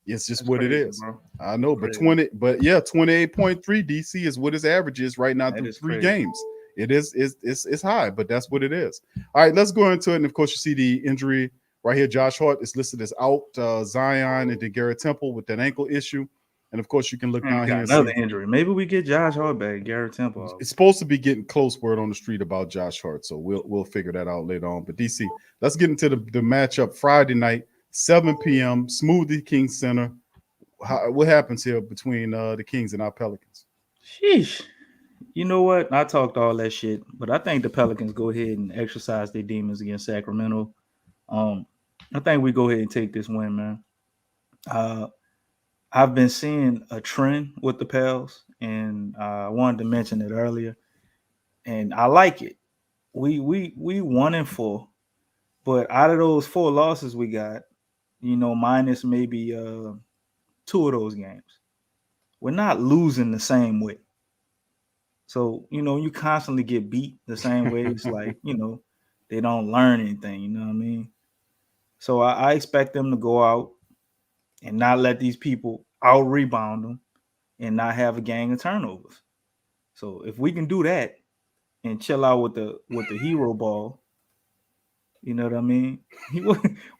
It's just That's what crazy, it is. Bro. I know, but 28.3 DC is what his average is right now through 3 games. It's high, but that's what it is. All right, let's go into it. And of course, you see the injury right here. Josh Hart is listed as out. Zion and then Garrett Temple with that ankle issue. And of course, you can look down here. Another injury. Maybe we get Josh Hart back. Garrett Temple. It's supposed to be getting close word on the street about Josh Hart, so we'll figure that out later on. But DC, let's get into the matchup Friday night. 7 p.m. Smoothie King Center. What happens here between the Kings and our Pelicans? Sheesh. You know what? I talked all that shit, but I think the Pelicans go ahead and exercise their demons against Sacramento. I think we go ahead and take this win, man. I've been seeing a trend with the Pels, and I wanted to mention it earlier, and I like it. We 1-4, but out of those 4 losses we got, minus maybe 2 of those games, we're not losing the same way. So, you constantly get beat the same way. It's like, they don't learn anything, you know what I mean? So I expect them to go out and not let these people out rebound them and not have a gang of turnovers. So if we can do that and chill out with the hero ball, you know what I mean?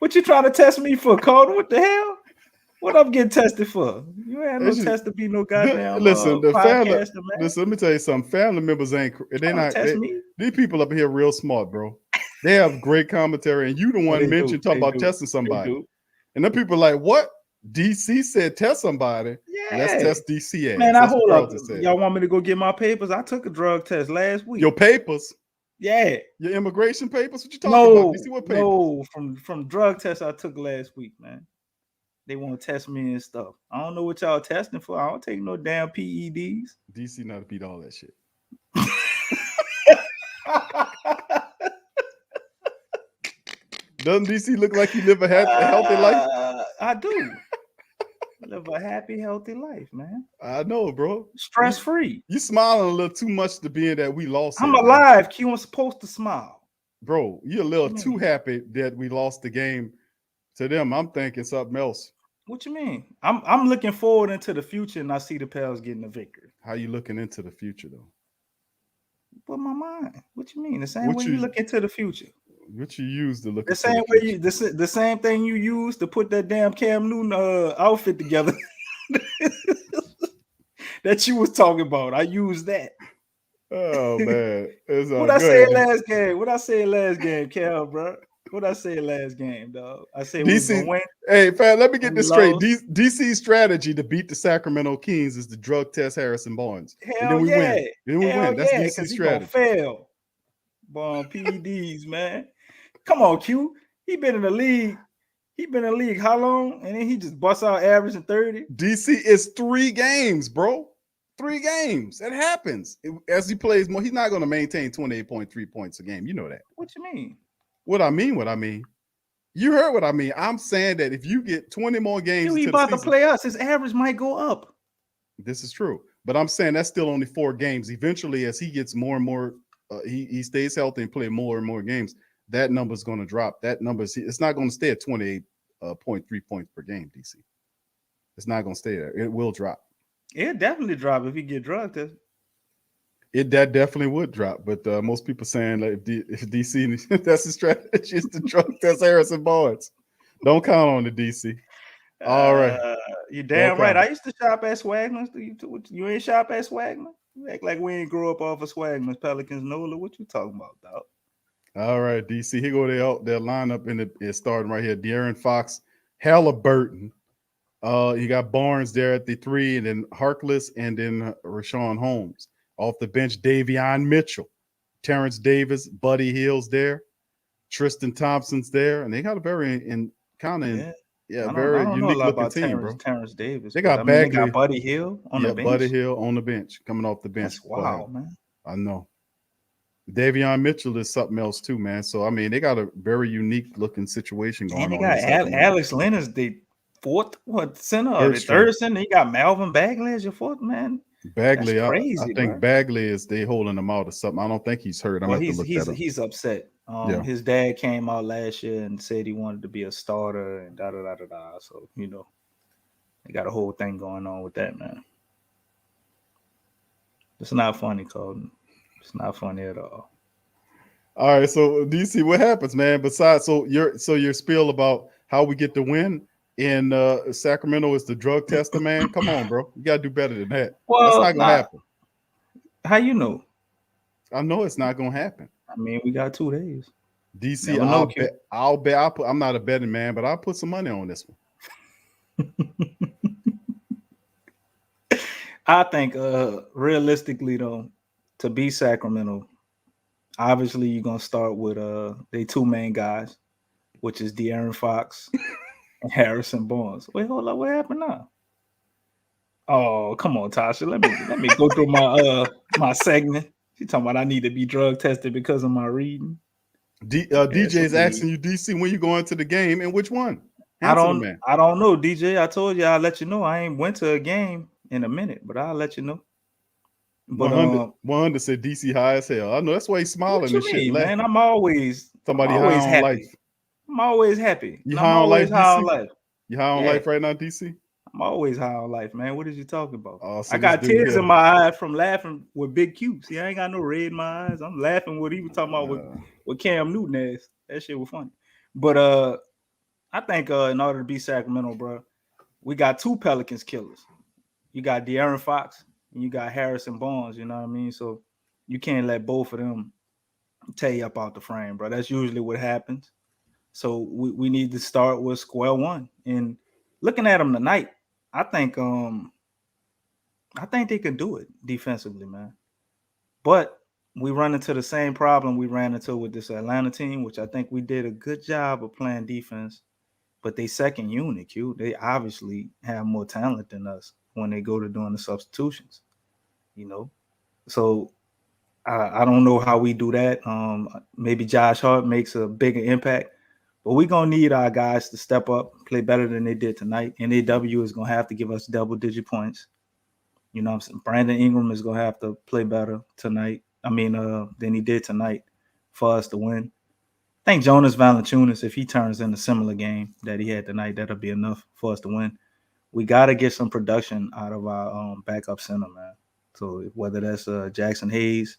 What you trying to test me for, Cody? What the hell? What I'm getting tested for? You ain't no test to be no goddamn listen. podcaster, man. Listen, let me tell you something. Family members Me. These people up here real smart, bro. They have great commentary, and you the one mentioned talking about testing somebody. And then people are like, what? DC said test somebody. Yeah. Let's test DC ass. Man, That's hold what up. Carlton said. Y'all want me to go get my papers? I took a drug test last week. Your papers? Yeah. Your immigration papers? What you talking about? DC, what papers? No, from drug tests I took last week, man. They want to test me and stuff. I don't know what y'all testing for. I don't take no damn PEDs. DC not to beat all that shit. Doesn't DC look like he live a healthy life? I do. Live a happy, healthy life, man. I know, bro. Stress free. You smiling a little too much to be in that we lost. I'm here, man. alive. Q, I'm supposed to smile. Bro, you're a little What you too mean? happy that we lost the game to them. I'm thinking something else. What you mean? I'm looking forward into the future, and I see the Pels getting a victory. How you looking into the future, though? With my mind. What you mean? The same What way you look into the future. What you use to look The into same the way future? the same thing you use to put that damn Cam Newton outfit together that you was talking about. I use that. Oh man, it's What I go said ahead, last game? What I said last game, Cal, bro? What I said last game, dog? I said we was gonna DC. win. Hey, fam, let me get and this we straight. lost. DC's strategy to beat the Sacramento Kings is to drug test Harrison Barnes, and then Hell we yeah, win. Then we hell win. That's yeah, DC's because he gonna strategy. fail. Bon PEDs, man. Come on, Q. He been in the league. He been in the league how long? And then he just busts out averaging 30. DC is 3 games, bro. 3 games. It happens. As he plays more, he's not going to maintain 28.3 points a game. You know that. What you mean? What I mean. You heard what I mean. I'm saying that if you get 20 more games Q, he into the about to season, play us. His average might go up. this is true. But I'm saying that's still only 4 games. Eventually, as he gets more and more, he stays healthy and play more and more games, that number's going to drop. That number, it's not going to stay at 28.3 points per game, DC. It's not going to stay there. It will drop. It'll definitely drop if he get drug tested. That definitely would drop, but most people saying like if DC that's his strategy is to drug test Harrison Barnes. Don't count on the DC. All right, You damn Okay. right. I used to shop at Swagman's. You ain't shop at Swagman? You act like we ain't grow up off of Swagman's, Pelicans, Nola. What you talking about, dog? all right, DC. Here go their lineup it's starting right here. De'Aaron Fox, Halliburton. You got Barnes there at the 3, and then Harkless, and then Rashawn Holmes. Off the bench, Davion Mitchell, Terrence Davis, Buddy Hield's there, Tristan Thompson's there, and they got a very very unique looking team, bro. Terrence Davis. They got they Bagley. got Buddy Hield on the bench. Buddy Hield on the bench, coming off the bench. That's wild, man. I know. Davion Mitchell is something else too, man. So I mean, they got a very unique looking situation going And they on. got Alex Leonard's the fourth center or the third center. You got Malvin Bagley as your fourth man. Bagley, That's crazy, I think bro. Bagley is they holding him out or something. I don't think he's hurt. I'm Well, have to look that up. he's upset. Yeah. His dad came out last year and said he wanted to be a starter and da da da da da. So they got a whole thing going on with that, man. It's not funny, Colton. It's not funny at all. All right, so DC, what happens, man? Besides, your spiel about how we get the win in Sacramento is the drug tester, man. Come on, bro, you gotta do better than that. Well, that's not gonna happen. How you know? I know it's not gonna happen. I mean, we got 2 days. DC, Never I'll bet. I'm not a betting man, but I'll put some money on this one. I think realistically though, to beat Sacramento, obviously you're gonna start with they 2 main guys, which is De'Aaron Fox and Harrison Barnes. Wait, hold up, what happened now? Oh, come on, Tasha. Let me go through my my segment. She talking about I need to be drug tested because of my reading. DJ's asking you, DC, when you going to the game and which one? I don't know, DJ. I told you I'll let you know. I ain't went to a game in a minute, but I'll let you know. But 100 said DC high as hell. I know that's why he's smiling what you and shit. mean, man? I'm always somebody I'm always high on happy. life. I'm always happy. You I'm high on always life, high DC? on life. You high on Yeah. life right now, DC? I'm always high on life, man. What is you talking about? Oh, so I got this dude tears here- in my eyes from laughing with Big Q. See, I ain't got no red in my eyes. I'm laughing what he was talking about with Cam Newton ass. That shit was funny. But I think in order to beat Sacramento, bro, we got 2 Pelicans killers. You got De'Aaron Fox and you got Harrison Barnes. You know what I mean? So you can't let both of them tear you up out the frame, bro. That's usually what happens. So we need to start with square one. And looking at them tonight, I think they can do it defensively, man. But we run into the same problem we ran into with this Atlanta team, which I think we did a good job of playing defense. But they second unit, Q, they obviously have more talent than us when they go to doing the substitutions, So I don't know how we do that. Maybe Josh Hart makes a bigger impact. But we're going to need our guys to step up, play better than they did tonight. NAW is going to have to give us double-digit points. You know what I'm saying? Brandon Ingram is going to have to play better tonight. Than he did tonight for us to win. I think Jonas Valanciunas, if he turns in a similar game that he had tonight, that'll be enough for us to win. We got to get some production out of our backup center, man. So whether that's Jackson Hayes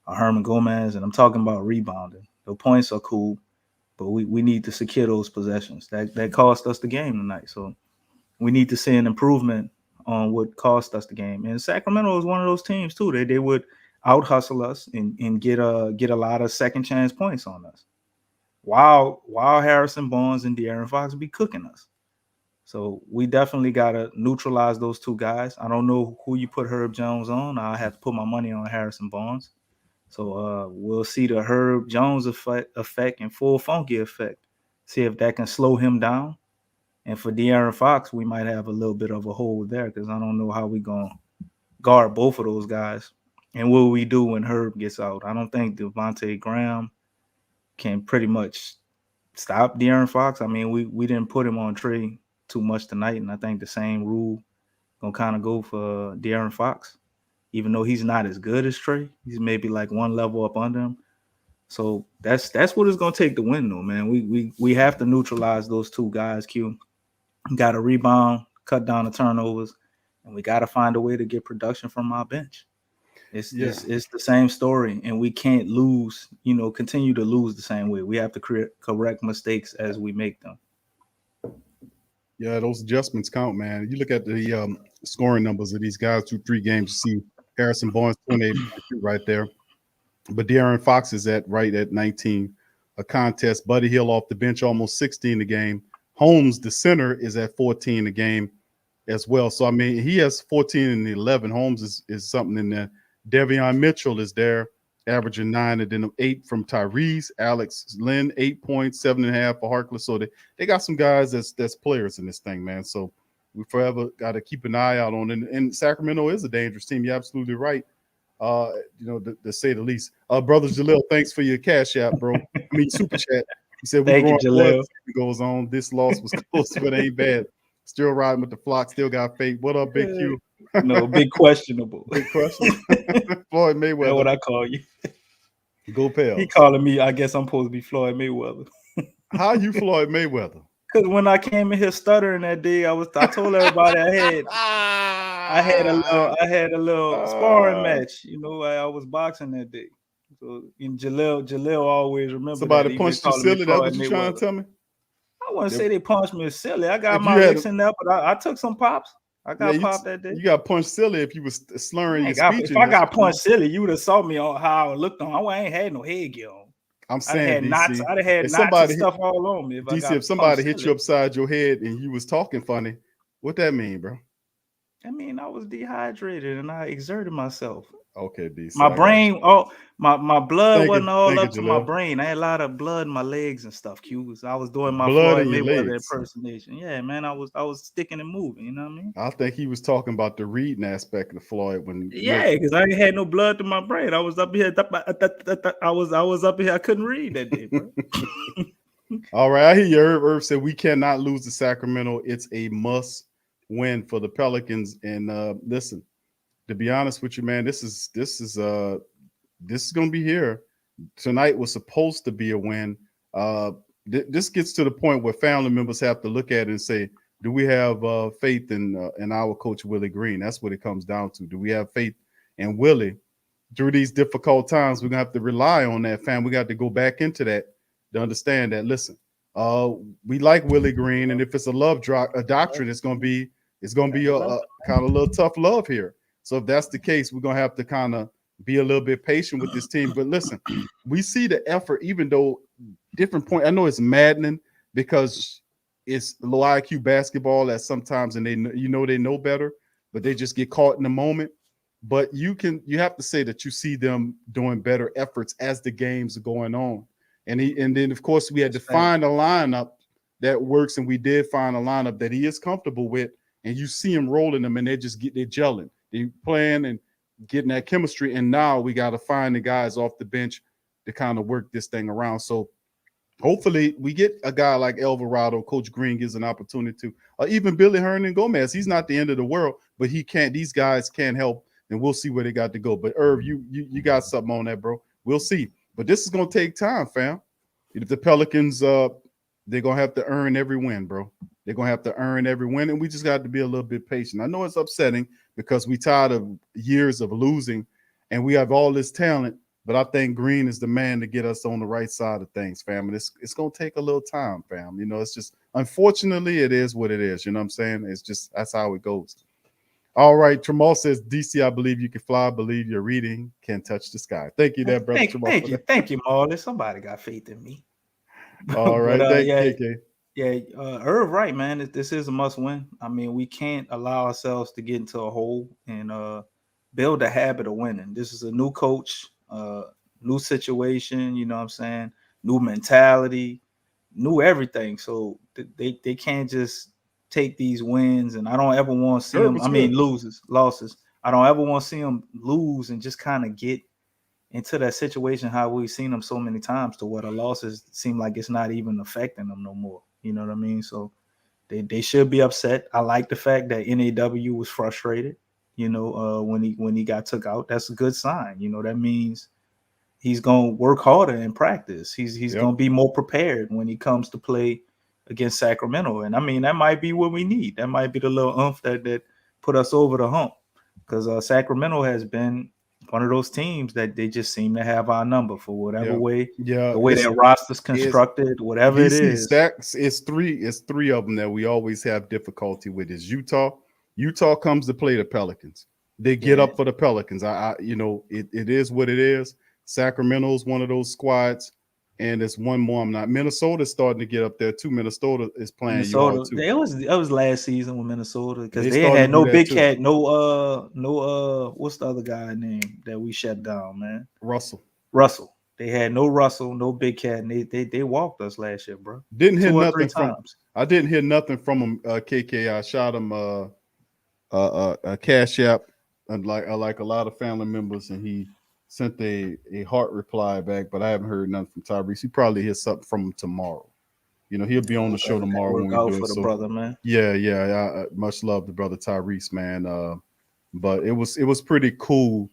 or Herman Gomez, and I'm talking about rebounding. The points are cool, but we need to secure those possessions. That cost us the game tonight. So we need to see an improvement on what cost us the game. And Sacramento is one of those teams too. They would out hustle us and get a lot of second chance points on us. While Harrison Barnes and De'Aaron Fox be cooking us. So we definitely got to neutralize those two guys. I don't know who you put Herb Jones on. I have to put my money on Harrison Barnes. So we'll see the Herb Jones effect and full funky effect. See if that can slow him down. And for De'Aaron Fox, we might have a little bit of a hole there because I don't know how we're going to guard both of those guys. And what will we do when Herb gets out? I don't think Devontae Graham can pretty much stop De'Aaron Fox. I mean, we didn't put him on Trae too much tonight, and I think the same rule gonna kind of go for De'Aaron Fox, even though he's not as good as Trae. He's maybe like one level up under him. So that's what it's gonna take to win, though, man. We have to neutralize those two guys. Q got to rebound, cut down the turnovers, and we got to find a way to get production from our bench. It's the same story, and we can't lose. Continue to lose the same way. We have to correct mistakes as we make them. Yeah, those adjustments count, man. You look at the scoring numbers of these guys through 3 games. You see Harrison Barnes 28 right there, but De'Aaron Fox is right at 19 a contest. Buddy Hield off the bench almost 16 a game. Holmes, the center, is at 14 a game as well. So I mean, he has 14 and 11. Holmes is something in there. Devion Mitchell is there, averaging 9, and then 8 from Tyrese. Alex Lynn, 8 points, 7.5 for Harkless. So they got some guys that's players in this thing, man. So we forever got to keep an eye out on it. And Sacramento is a dangerous team. You're absolutely right. To say the least. Brother Jalil, thanks for your cash app, bro. I mean, super chat. He said, Thank you, Jalil. Goes on. This loss was close, but it ain't bad. Still riding with the flock. Still got faith. What up, Big Q? No, big questionable. Big question. Floyd Mayweather. That's what I call you. Go Pels. He calling me. I guess I'm supposed to be Floyd Mayweather. How you Floyd Mayweather? Because when I came in here stuttering that day, I told everybody I had a little sparring match. I was boxing that day. So Jalil always remember. Somebody punched you silly. That's what you trying to tell me? I wouldn't say they punched me silly. I got my licks in there, but I took some pops. I got popped that day. You got punched silly if you was slurring your speech. If I got punched silly, you would have saw me on how I looked on. I ain't had no headgear on. I'm saying, DC, I'd have had knots and stuff all on me. If somebody hit you upside your head and you was talking funny, what that mean, bro? I mean, I was dehydrated and I exerted myself. Okay, DC. My brain, my blood wasn't all up to my brain. I had a lot of blood in my legs and stuff. I was doing my Floyd Mayweather impersonation. Yeah, man, I was sticking and moving. You know what I mean? I think he was talking about the reading aspect of Floyd because I ain't had no blood to my brain. I was up here. I was up here. I couldn't read that day, bro. All right, I hear you. Irv said we cannot lose to Sacramento. It's a must win for the Pelicans. And listen, to be honest with you, man, this is going to be here. Tonight was supposed to be a win. This gets to the point where family members have to look at it and say, do we have faith in our coach, Willie Green? That's what it comes down to. Do we have faith in Willie? Through these difficult times, we're going to have to rely on that, fam. We got to go back into that to understand that, listen, we like Willie Green, and if it's a doctrine, it's going to be a kind of little tough love here. So if that's the case, we're going to have to kind of be a little bit patient with this team. But listen, we see the effort, even though different point. I know it's maddening because it's low IQ basketball that sometimes, and they know better, but they just get caught in the moment. But you have to say that you see them doing better efforts as the games are going on. And then of course we had to find a lineup that works, and we did find a lineup that he is comfortable with. And you see him rolling them, and they're gelling. They're playing and getting that chemistry. And now we got to find the guys off the bench to kind of work this thing around. So hopefully we get a guy like Alvarado. Coach Green gives an opportunity to, or even Billy Hernan Gomez. He's not the end of the world, but he can't. These guys can't help, and we'll see where they got to go. But Irv, you got something on that, bro. We'll see. But this is gonna take time, fam. If the Pelicans, they're gonna have to earn every win, bro. They're gonna have to earn every win, and we just got to be a little bit patient. I know it's upsetting because we tired of years of losing, and we have all this talent. But I think Green is the man to get us on the right side of things, fam. And it's gonna take a little time, fam. You know, it's just unfortunately it is what it is. You know what I'm saying? It's just that's how it goes. All right, Tramal says, DC, I believe you can fly. I believe your reading can touch the sky. Thank you, there, brother. Thank you, Marley. Somebody got faith in me. All right, But, thank you, KK. Irv, right, man. This is a must win. I mean, we can't allow ourselves to get into a hole and build a habit of winning. This is a new coach, new situation. You know what I'm saying? New mentality, new everything. So they can't just take these wins, and I don't ever want to see them. I mean, losses. I don't ever want to see them lose and just kind of get into that situation how we've seen them so many times to where the losses seem like it's not even affecting them no more. You know what I mean? So they should be upset. I like the fact that NAW was frustrated, you know, when he got took out. That's a good sign. You know, that means he's going to work harder in practice. He's going to be more prepared when he comes to play against Sacramento. And I mean, that might be what we need. That might be the little oomph that put us over the hump, because Sacramento has been one of those teams that they just seem to have our number for whatever way. Yeah, the way their roster's constructed, whatever it is. It's three of them that we always have difficulty with. Is Utah. Utah comes to play the Pelicans. They get up for the Pelicans. You know, it is what it is. Sacramento's one of those squads, and there's one more. I'm not. Minnesota's starting to get up there too. Minnesota is playing Minnesota. too. It was last season with Minnesota because they had no Big Cat, no what's the other guy name that we shut down, man? Russell. They had no Russell, no Big Cat, and they walked us last year, bro. Didn't hear nothing from. I didn't hear nothing from him. KK. I shot him a Cash App, and like a lot of family members, and he sent a heart reply back, but I haven't heard nothing from Tyrese. He probably hear something from him tomorrow. You know, he'll be on the show tomorrow when we do it. For the brother, man. Yeah. Much love to brother Tyrese, man. But it was pretty cool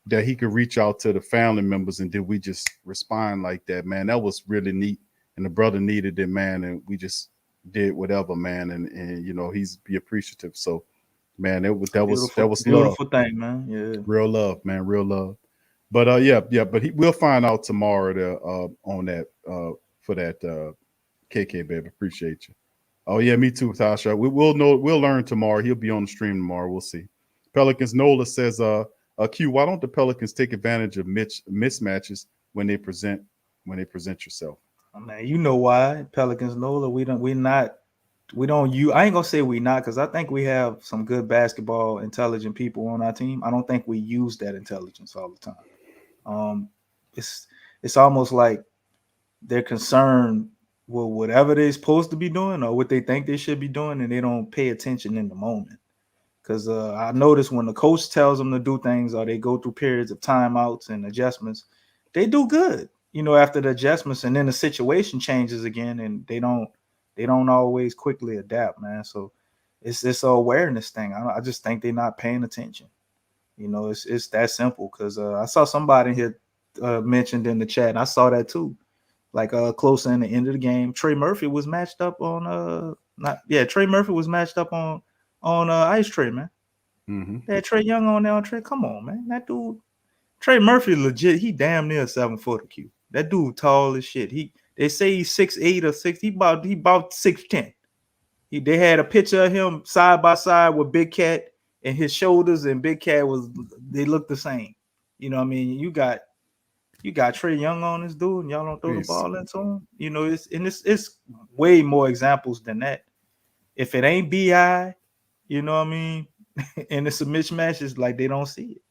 that he could reach out to the family members, and did we just respond like that, man? That was really neat, and the brother needed it, man, and we just did whatever, man, and you know, he's be appreciative. So, man, that was beautiful thing, man. Yeah, real love, man, real love. But but we'll find out tomorrow on that for that KK, baby. Appreciate you. Oh yeah, me too, Tasha. We'll learn tomorrow. He'll be on the stream tomorrow. We'll see. Pelicans Nola says, Q, why don't the Pelicans take advantage of mismatches when they present yourself? Oh, man, you know why. Pelicans Nola, I ain't gonna say we not, because I think we have some good basketball intelligent people on our team. I don't think we use that intelligence all the time. It's almost like they're concerned with whatever they're supposed to be doing or what they think they should be doing, and they don't pay attention in the moment. Because I notice when the coach tells them to do things, or they go through periods of timeouts and adjustments, they do good, you know, after the adjustments, and then the situation changes again, and they don't always quickly adapt, man. So it's this awareness thing. I just think they're not paying attention. You know, it's that simple. Because I saw somebody here mentioned in the chat, and I saw that too. Like closer in the end of the game, Trey Murphy was matched up on Trey Murphy was matched up on Ice Tray, man. Mm-hmm. They had Trae Young on there on Trey. Come on, man. That dude, Trey Murphy, legit. He damn near 7-footer, Q. That dude tall as shit. They say he's 6'8" or 6. He about 6'10". They had a picture of him side by side with Big Cat, and his shoulders and Big Cat they look the same. You know what I mean? You got Trae Young on this dude, and y'all don't throw the ball into him. You know, it's way more examples than that. If it ain't BI, you know what I mean, and it's a mismatch, it's like they don't see it.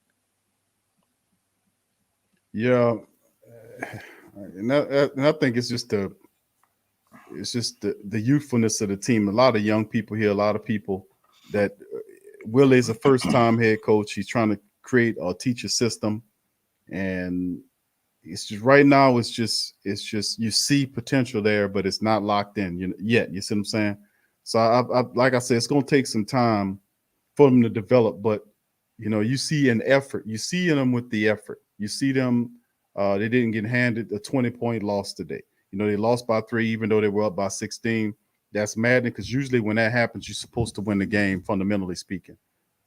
Yeah, and I think it's just the youthfulness of the team. A lot of young people here, a lot of people that Willie's a first-time head coach. He's trying to create or teach a system, and it's just right now. It's just you see potential there, but it's not locked in yet. You see what I'm saying? So I like I said, it's going to take some time for them to develop. But you see an effort. You see in them with the effort. You see them. They didn't get handed a 20-point loss today. They lost by 3, even though they were up by 16. That's maddening because usually when that happens, you're supposed to win the game, fundamentally speaking.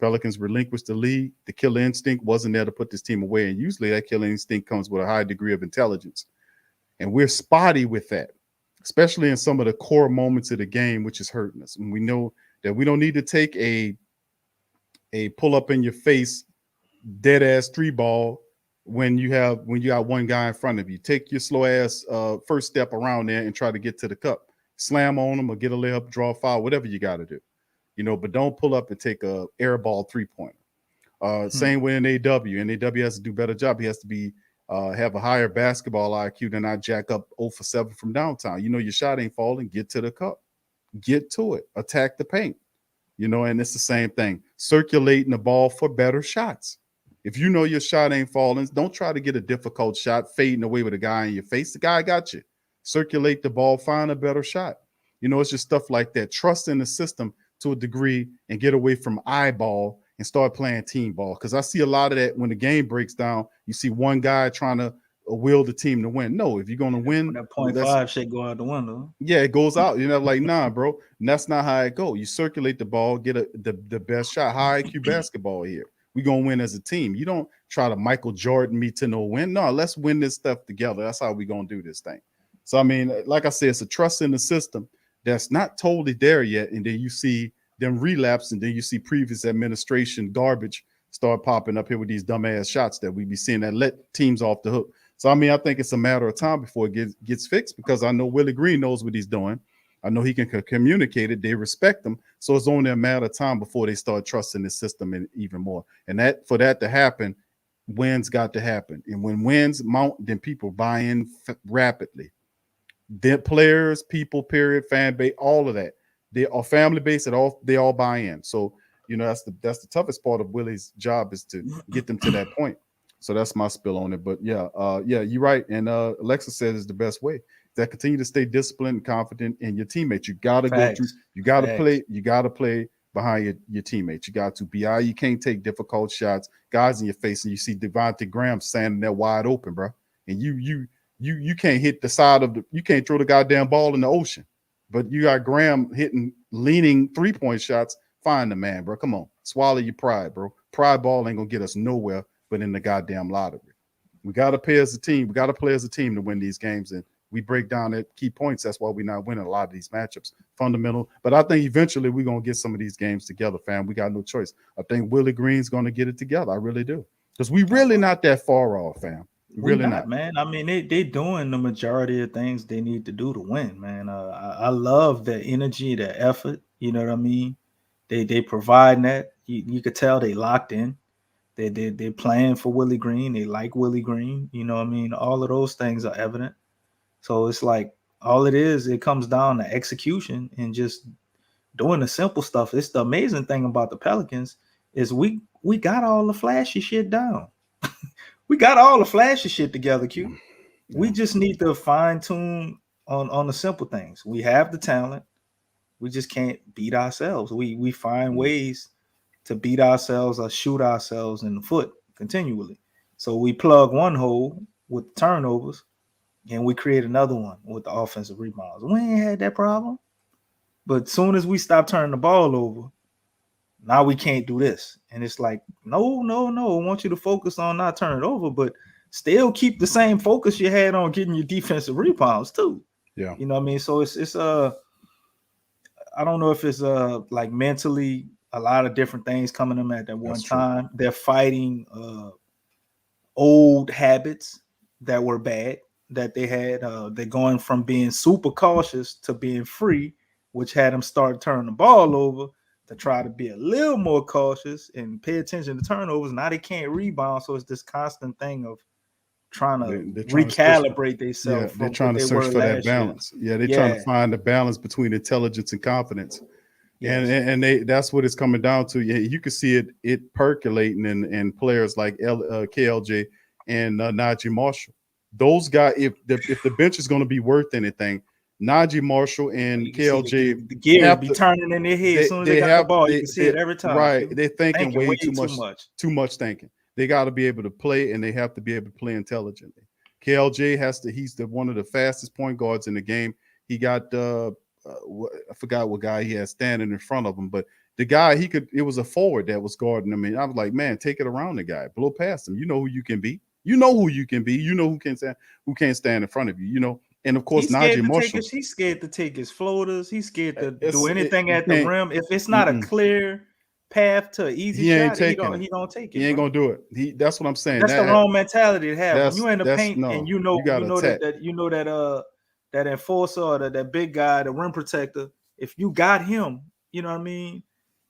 Pelicans relinquished the lead. The killer instinct wasn't there to put this team away. And usually that killer instinct comes with a high degree of intelligence. And we're spotty with that, especially in some of the core moments of the game, which is hurting us. And we know that we don't need to take a pull up in your face, dead ass 3 ball when you got one guy in front of you. Take your slow ass first step around there and try to get to the cup. Slam on them or get a layup, draw a foul, whatever you got to do. But don't pull up and take a air ball 3-pointer. Same way in AW. NAW has to do a better job. He has to be have a higher basketball IQ than not jack up 0 for 7 from downtown. Your shot ain't falling. Get to the cup. Get to it. Attack the paint. And it's the same thing. Circulating the ball for better shots. If you know your shot ain't falling, don't try to get a difficult shot fading away with a guy in your face. The guy got you. Circulate the ball. Find a better shot. It's just stuff like that. Trust in the system to a degree and get away from eyeball and start playing team ball. Because I see a lot of that when the game breaks down. You see one guy trying to will the team to win. No, if you're going to win, that 0.5 shit go out the window. Yeah, it goes out. Like, nah, bro. And that's not how it goes. You circulate the ball, get the best shot. High IQ basketball here. We're going to win as a team. You don't try to Michael Jordan me to no win. No, let's win this stuff together. That's how we're going to do this thing. So, I mean, like I said, it's a trust in the system that's not totally there yet. And then you see them relapse, and then you see previous administration garbage start popping up here with these dumbass shots that we be seeing that let teams off the hook. So, I mean, I think it's a matter of time before it gets fixed, because I know Willie Green knows what he's doing. I know he can communicate it. They respect him. So it's only a matter of time before they start trusting the system even more. And that for that to happen, wins got to happen. And when wins mount, then people buy in rapidly. Then players, people, period, fan base, all of that. They are family based. They all buy in. So, that's the toughest part of Willie's job, is to get them to that point. So that's my spill on it. But yeah, you're right. And Alexa says it's the best way. That continue to stay disciplined and confident in your teammates. You got to go through. You got to play. You got to play behind your teammates. You got to be. You can't take difficult shots, guys in your face, and you see Devontae Graham standing there wide open, bro. And you can't hit the side of the. You can't throw the goddamn ball in the ocean. But you got Graham leaning 3-point shots. Find the man, bro. Come on, swallow your pride, bro. Pride ball ain't gonna get us nowhere but in the goddamn lottery. We got to play as a team. We got to play as a team to win these games. And we break down at key points. That's why we're not winning a lot of these matchups. Fundamental. But I think eventually we're going to get some of these games together, fam. We got no choice. I think Willie Green's going to get it together. I really do. Because we really not that far off, fam. Really not, man. I mean, they doing the majority of things they need to do to win, man. I love the energy, the effort. You know what I mean? They provide that. You could tell they locked in. They're playing for Willie Green. They like Willie Green. You know what I mean? All of those things are evident. So it's like all it comes down to execution and just doing the simple stuff. It's the amazing thing about the Pelicans is we got all the flashy shit down. We got all the flashy shit together, Q. Yeah. We just need to fine tune on the simple things. We have the talent. We just can't beat ourselves. We find ways to beat ourselves or shoot ourselves in the foot continually. So we plug one hole with turnovers, and we create another one with the offensive rebounds. We ain't had that problem. But as soon as we stop turning the ball over, now we can't do this. And it's like, no. I want you to focus on not turning it over, but still keep the same focus you had on getting your defensive rebounds too. Yeah. You know what I mean? So it's I don't know if it's like mentally a lot of different things coming to them at that one time. True. They're fighting old habits that were bad that they had. They're going from being super cautious to being free, which had them start turning the ball over to try to be a little more cautious and pay attention to turnovers. Now they can't rebound, so it's this constant thing of trying to recalibrate themselves. Yeah, they're trying to search for that balance. Yeah, they're trying to find the balance between intelligence and confidence. Yes. And that's what it's coming down to. You can see it percolating in players like KLJ and Najee Marshall. those guys, if the bench is going to be worth anything, Najee Marshall and You can see KLJ the gears have be to- turning in their head as soon as they got the ball. You can see it every time. Right, Q. they're thinking way too much. much thinking. They got to be able to play, and they have to be able to play intelligently. KLJ he's one of the fastest point guards in the game. He got I forgot what guy he had standing in front of him, but the guy it was a forward that was guarding him. And I was like, man, take it around the guy, blow past him. You know who you can be. You know who you can be. You know who can't stand in front of you. You know, and of course, Najee Marshall. He's scared to take his floaters. He's scared to It's- do anything it- at the rim. If it's not a clear path to an easy He ain't shot, he taking it. don't take it. He ain't bro. gonna do it. That's what I'm saying. That's the wrong mentality to have. When that's- you in the that's- paint no, and you gotta attack. that enforcer or that big guy, the rim protector, if you got him, you know what I mean,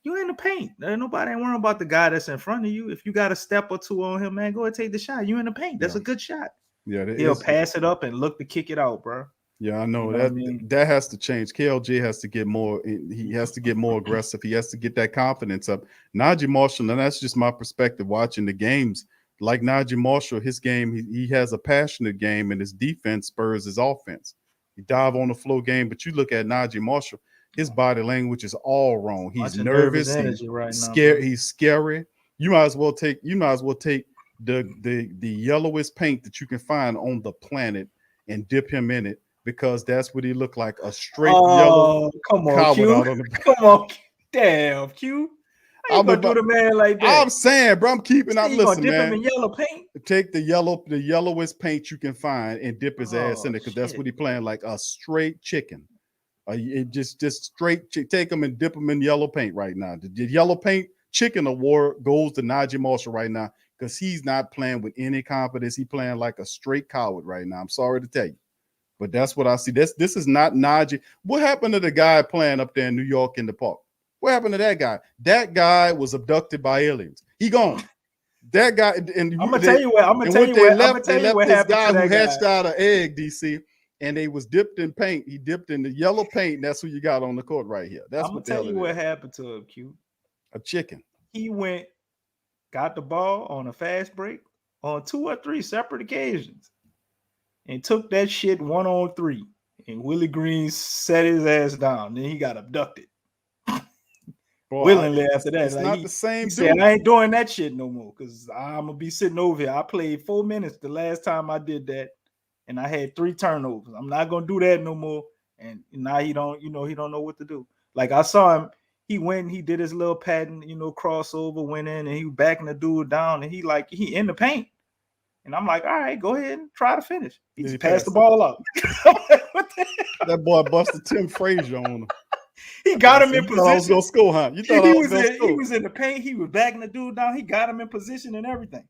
you in the paint. There ain't nobody worrying about the guy that's in front of you. If you got a step or two on him, man, go and take the shot. You in the paint. That's a good shot. Yeah, He'll pass it up and look to kick it out, bro. Yeah, I know, You know what I mean? that has to change. KLJ has to get more. He has to get more aggressive. He has to get that confidence up. Najee Marshall, and that's just my perspective watching the games. Like Najee Marshall, his game, he has a passionate game, and his defense spurs his offense. He dive on the flow game, but you look at Najee Marshall, his body language is all wrong. He's nervous. He's He's scared. He's scary. You might as well take the yellowest paint that you can find on the planet and dip him in it, because that's what he looked like, a straight yellow come on, coward Q. out on the. Come on, damn, Q. I ain't gonna do the man like that. I'm saying, bro, I'm keeping up. You Listen, gonna dip him man. in yellow paint? Take the yellowest paint you can find and dip his ass in it, because that's shit. what he playing, like a straight chicken. Just straight take him and dip him in yellow paint right now. The yellow paint chicken award goes to Najee Marshall right now, because he's not playing with any confidence. He's playing like a straight coward right now. I'm sorry to tell you, but that's what I see. This is not Najee. What happened to the guy playing up there in New York in the park? What happened to that guy? That guy was abducted by aliens. He gone. That guy, and I'm gonna tell you what. I'm gonna tell you what. I'm gonna tell you what this happened guy to that who hatched guy. out an egg, DC, and they was dipped in paint. He dipped in the yellow paint. And that's who you got on the court right here. That's I'm what gonna tell you what is. happened to him, Q. A chicken. He got the ball on a fast break on 2 or 3 separate occasions, and took that shit 1-on-3. And Willie Green set his ass down. Then he got abducted. Boy, Willingly after that. It's Like, not the same he dude. said, I ain't doing that shit no more, because I'm gonna be sitting over here. I played 4 minutes the last time I did that, and I had 3 turnovers. I'm not gonna do that no more. And now he don't know what to do. Like, I saw him, he went and he did his little pattern, crossover, went in and he was backing the dude down, and he in the paint. And I'm like, all right, go ahead and try to finish. He just passed the ball up. That boy busted Tim Frazier on him. He got him in You thought I was position. gonna score, huh? You thought He I was gonna he score. was in the paint. He was backing the dude down. He got him in position and everything.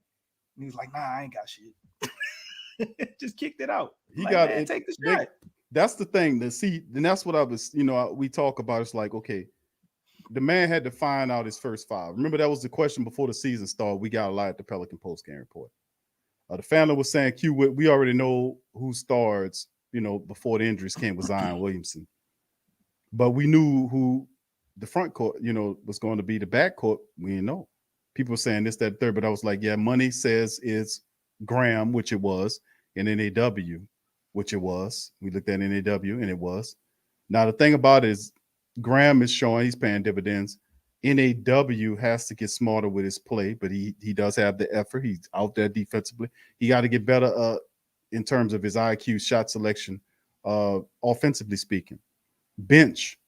And he was like, nah, I ain't got shit. Just kicked it out. He Like, got man, it. take the shot. That's the thing. And that's what I was, we talk about. It's like, okay, the man had to find out his first 5. Remember, that was the question before the season started. We got a lot at the Pelican post-game report. The family was saying, Q, we already know who starts, before the injuries came with Zion Williamson. But we knew who the front court, was going to be. The back court, we didn't know. People were saying this, that, third, but I was like, yeah, money says it's Graham, which it was, and NAW, which it was. We looked at NAW, and it was. Now, the thing about it is Graham is showing he's paying dividends. NAW has to get smarter with his play, but he does have the effort. He's out there defensively. He got to get better in terms of his IQ, shot selection, offensively speaking. Bench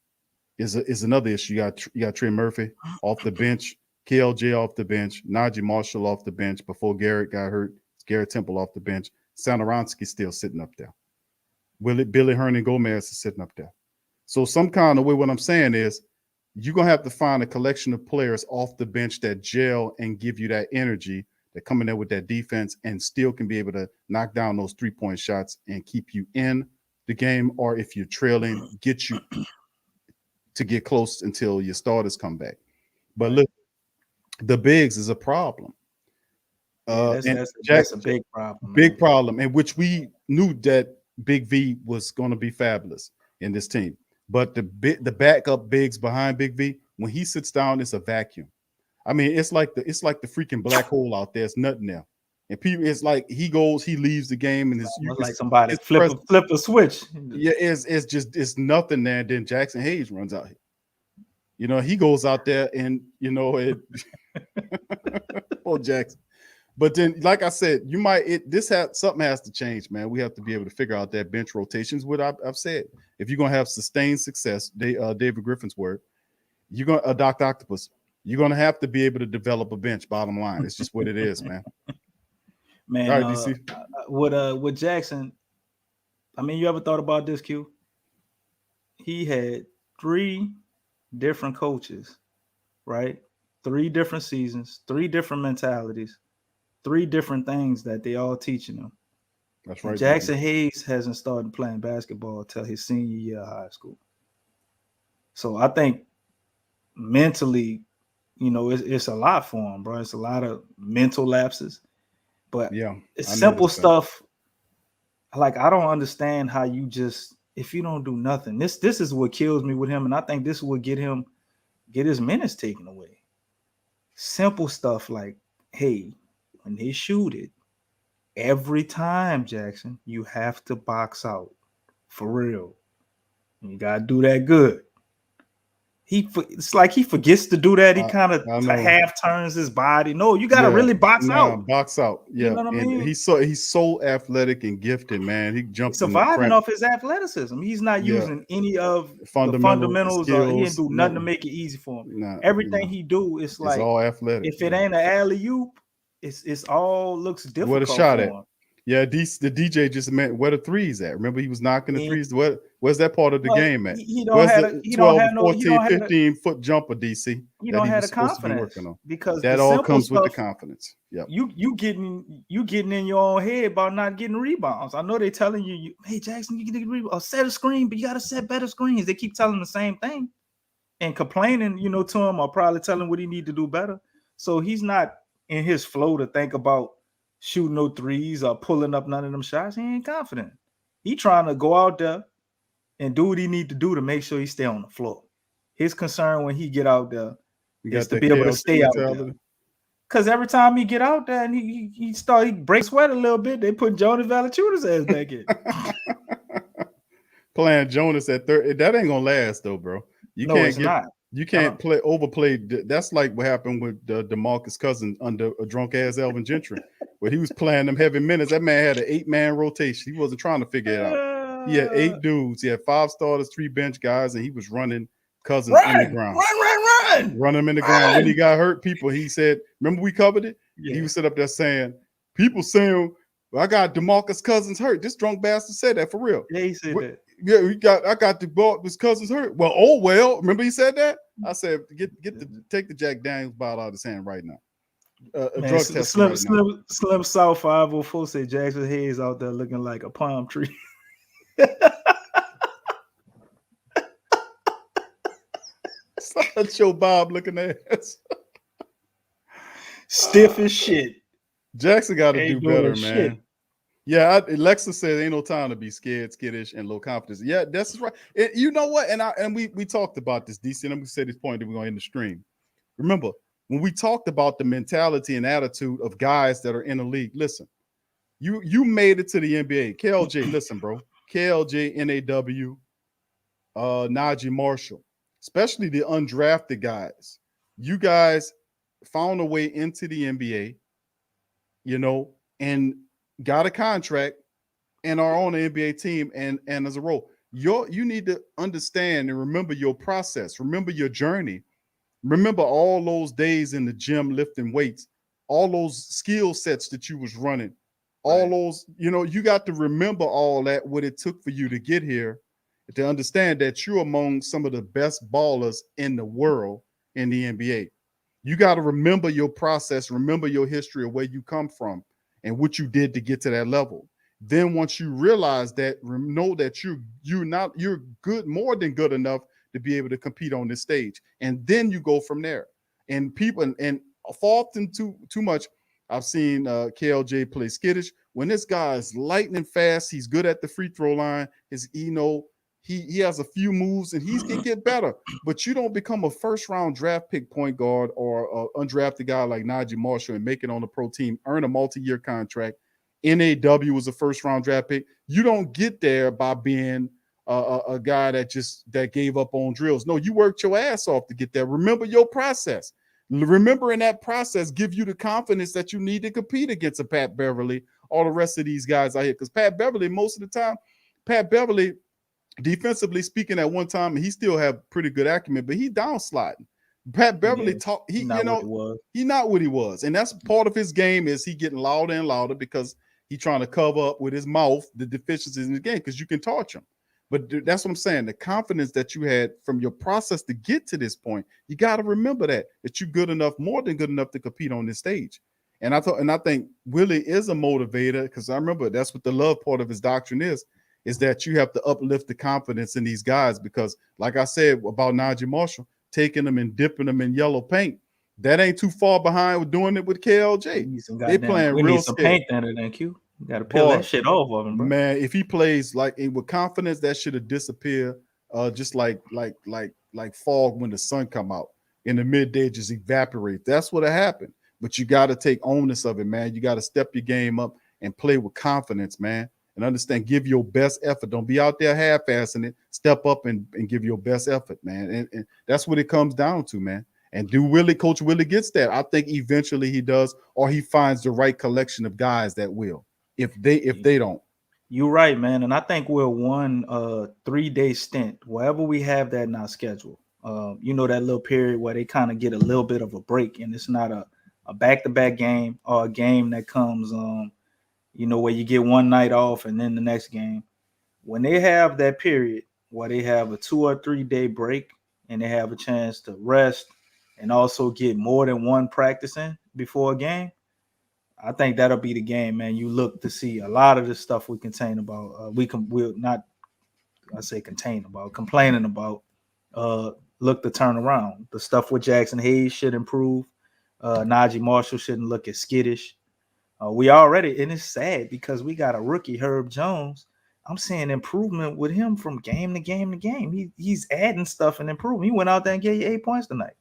is another issue. You got Trey Murphy off the bench, KLJ off the bench, Najee Marshall off the bench before Garrett got hurt. Garrett Temple off the bench. Satoransky still sitting up there. Billy Hernan Gomez is sitting up there. So some kind of way, what I'm saying is, you're going to have to find a collection of players off the bench that gel and give you that energy, that come in there with that defense and still can be able to knock down those 3-point shots and keep you in the game, or if you're trailing, get you to get close until your starters come back. But look, the bigs is a problem. That's a big problem. Big problem, in which we knew that Big V was going to be fabulous in this team. But the backup bigs behind Big V, when he sits down, it's a vacuum. I mean, it's like the freaking black hole out there. It's nothing there. And people, it's like he leaves the game, and his Almost like somebody his flip a switch. yeah, it's nothing there. And then Jackson Hayes runs out here. You know, he goes out there and oh Jackson. But then, like I said, something has to change, man. We have to be able to figure out that bench rotations. What I've said, if you're gonna have sustained success, David Griffin's word, you're gonna adopt octopus. You're gonna have to be able to develop a bench. Bottom line, it's just what it is, man. Man, All right, DC. With Jackson, I mean, you ever thought about this, Q? He had 3 different coaches, right? 3 different seasons, 3 different mentalities, 3 different things that they all teaching him. That's right. Jackson Hayes hasn't started playing basketball until his senior year of high school. So I think mentally, it's a lot for him, bro. It's a lot of mental lapses. But yeah, it's simple stuff. Like, I don't understand how you just, if you don't do nothing, this is what kills me with him. And I think this will get his minutes taken away. Simple stuff like, hey, when they shoot it, every time, Jackson, you have to box out for real. You got to do that good. It's like he forgets to do that. He kind of half turns his body. No, you got to really box out. Box out. Yeah. You know what I mean? He's so athletic and gifted, man. He jumped surviving off his athleticism. He's not using any of the fundamentals. Or he didn't do nothing to make it easy for him. Everything he do is like, it's all athletic. If it ain't an alley-oop, it's all looks difficult. What a shot for at. him. Yeah, the DJ just meant where the threes at. Remember, he was knocking the threes. Where's that part of the game at? He don't have 15-foot jumper, DC. He don't have the confidence because that all comes with the confidence. Yeah, you getting in your own head about not getting rebounds. I know they're telling you, hey Jackson, you get a rebound, or set a screen, but you got to set better screens. They keep telling the same thing and complaining, to him, or probably telling what he need to do better. So he's not in his flow to think about shooting no threes or pulling up none of them shots. He ain't confident. He trying to go out there and do what he need to do to make sure he stay on the floor. His concern when he get out there is to be able to stay out there. Because every time he get out there and he breaks sweat a little bit, they put Jonas Valanciunas' ass back in. Playing Jonas at third, that ain't gonna last though, bro. You can't overplay. That's like what happened with DeMarcus Cousins under a drunk ass Elvin Gentry, where he was playing them heavy minutes. That man had an 8-man rotation. He wasn't trying to figure it out. He had 8 dudes. He had 5 starters, 3 bench guys, and he was running Cousins in the ground. Run him in the ground. When he got hurt, he said, remember we covered it? Yeah. He was sit up there saying, people saying, well, I got DeMarcus Cousins hurt. This drunk bastard said that for real. Yeah, he said that. Yeah, I got DeMarcus Cousins hurt. Well, remember he said that? I said, take the Jack Daniels bottle out of his hand right now. Drug test. Slim South 504 said Jackson Hayes out there looking like a palm tree. Sideshow Bob looking ass. Stiff as shit. Jackson got to do better, man. Shit. Yeah, Alexa said ain't no time to be scared, skittish, and low confidence. Yeah, that's right. You know what? And we talked about this, DC, and I'm going to say this point that we're going to end the stream. Remember, when we talked about the mentality and attitude of guys that are in the league, listen, you made it to the NBA. KLJ, listen, bro. KLJ, NAW, Najee Marshall, especially the undrafted guys. You guys found a way into the NBA, and got a contract and are on the NBA team and as a role. You need to understand and remember your process. Remember your journey. Remember all those days in the gym lifting weights, all those skill sets that you was running, all those, you got to remember all that, what it took for you to get here, to understand that you're among some of the best ballers in the world in the NBA. You got to remember your process, remember your history of where you come from and what you did to get to that level. Then once you realize that, know that you're good, more than good enough to be able to compete on this stage. And then you go from there. And people, and often too much, I've seen KLJ play skittish. When this guy is lightning fast, he's good at the free throw line. He has a few moves and he can get better. But you don't become a first-round draft pick point guard or an undrafted guy like Najee Marshall and make it on the pro team, earn a multi-year contract. NAW was a first-round draft pick. You don't get there by being a guy that gave up on drills. No, you worked your ass off to get there. Remember your process. Remember in that process, give you the confidence that you need to compete against a Pat Beverly, all the rest of these guys out here. Because Pat Beverly, most of the time, Pat Beverly, defensively speaking, at one time, he still have pretty good acumen, but he downsliding. Pat Beverly he not what he was. And that's part of his game is he getting louder and louder because he trying to cover up with his mouth the deficiencies in the game because you can torch him. But that's what I'm saying. The confidence that you had from your process to get to this point, you got to remember that you're good enough, more than good enough to compete on this stage. And I think Willie is a motivator because I remember that's what the love part of his doctrine is that you have to uplift the confidence in these guys because, like I said about Najee Marshall, taking them and dipping them in yellow paint, that ain't too far behind with doing it with KLJ. They playing real some paint thinner than Q. You got to peel that shit off of him, bro. Man, if he plays like with confidence, that should have disappeared just like fog when the sun come out. In the midday, just evaporate. That's what happened. But you got to take onus of it, man. You got to step your game up and play with confidence, man. And understand, give your best effort. Don't be out there half-assing it. Step up and give your best effort, man. And that's what it comes down to, man. And Coach Willie gets that? I think eventually he does, or he finds the right collection of guys that will. If they don't. You're right, man. And I think we're 1 3-day stint, wherever we have that in our schedule. That little period where they kind of get a little bit of a break, and it's not a back-to-back game or a game that comes where you get one night off and then the next game. When they have that period where they have a 2 or 3 day break and they have a chance to rest and also get more than one practice in before a game, I think that'll be the game, man. You look to see a lot of the stuff we complain about. Look to turn around. The stuff with Jackson Hayes should improve. Najee Marshall shouldn't look as skittish. We already, and it's sad because we got a rookie, Herb Jones. I'm seeing improvement with him from game to game to game. He's adding stuff and improving. He went out there and gave you 8 points tonight.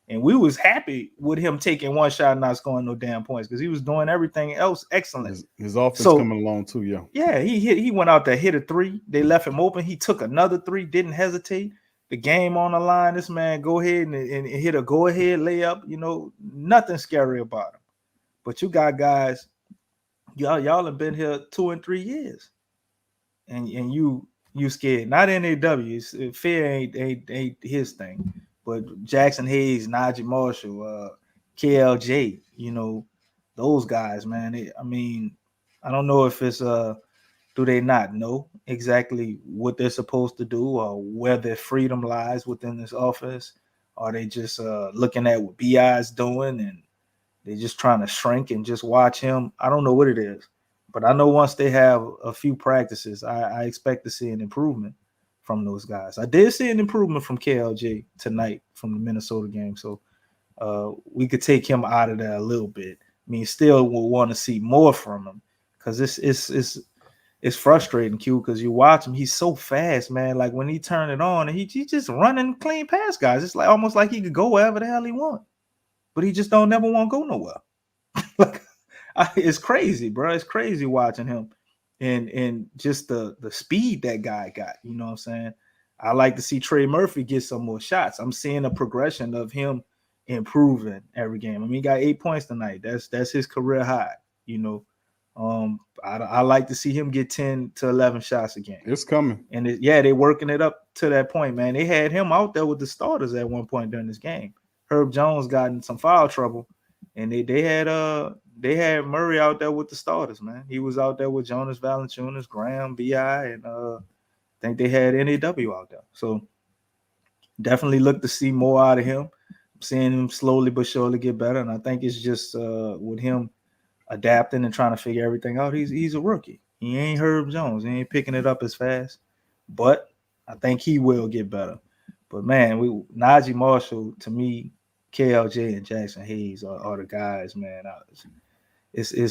And we was happy with him taking one shot and not scoring no damn points because he was doing everything else excellent. His offense coming along too, yeah. Yeah, he went out there, hit a 3. They left him open. He took another 3, didn't hesitate. The game on the line, this man go ahead and hit a go-ahead layup. Nothing scary about him. But you got guys, y'all have been here 2 and 3 years. And you scared. Not NAW. Fear ain't his thing. But Jackson Hayes, Najee Marshall, KLJ, those guys, man. I don't know if it's do they not know exactly what they're supposed to do or where their freedom lies within this offense? Are they just looking at what BI is doing and they're just trying to shrink and just watch him? I don't know what it is. But I know once they have a few practices, I expect to see an improvement from those guys. I did see an improvement from KLJ tonight from the Minnesota game. So we could take him out of there a little bit. Still will want to see more from him because it's frustrating, Q, because you watch him. He's so fast, man. Like when he turned it on, and he just running clean past guys. It's like almost like he could go wherever the hell he want. But he just don't never want to go nowhere. It's crazy, bro. It's crazy watching him. And just the speed that guy got, you know what I'm saying? I like to see Trey Murphy get some more shots. I'm seeing a progression of him improving every game. He got 8 points tonight. That's his career high, I like to see him get 10 to 11 shots a game. It's coming. And they're working it up to that point, man. They had him out there with the starters at one point during this game. Herb Jones got in some foul trouble, and they had Murray out there with the starters, man. He was out there with Jonas Valanciunas, Graham, BI, and I think they had NAW out there. So definitely look to see more out of him. I'm seeing him slowly but surely get better, and I think it's just with him adapting and trying to figure everything out. He's a rookie. He ain't Herb Jones. He ain't picking it up as fast, but I think he will get better. But man, Najee Marshall, to me, KLJ and Jackson Hayes are the guys, man. It's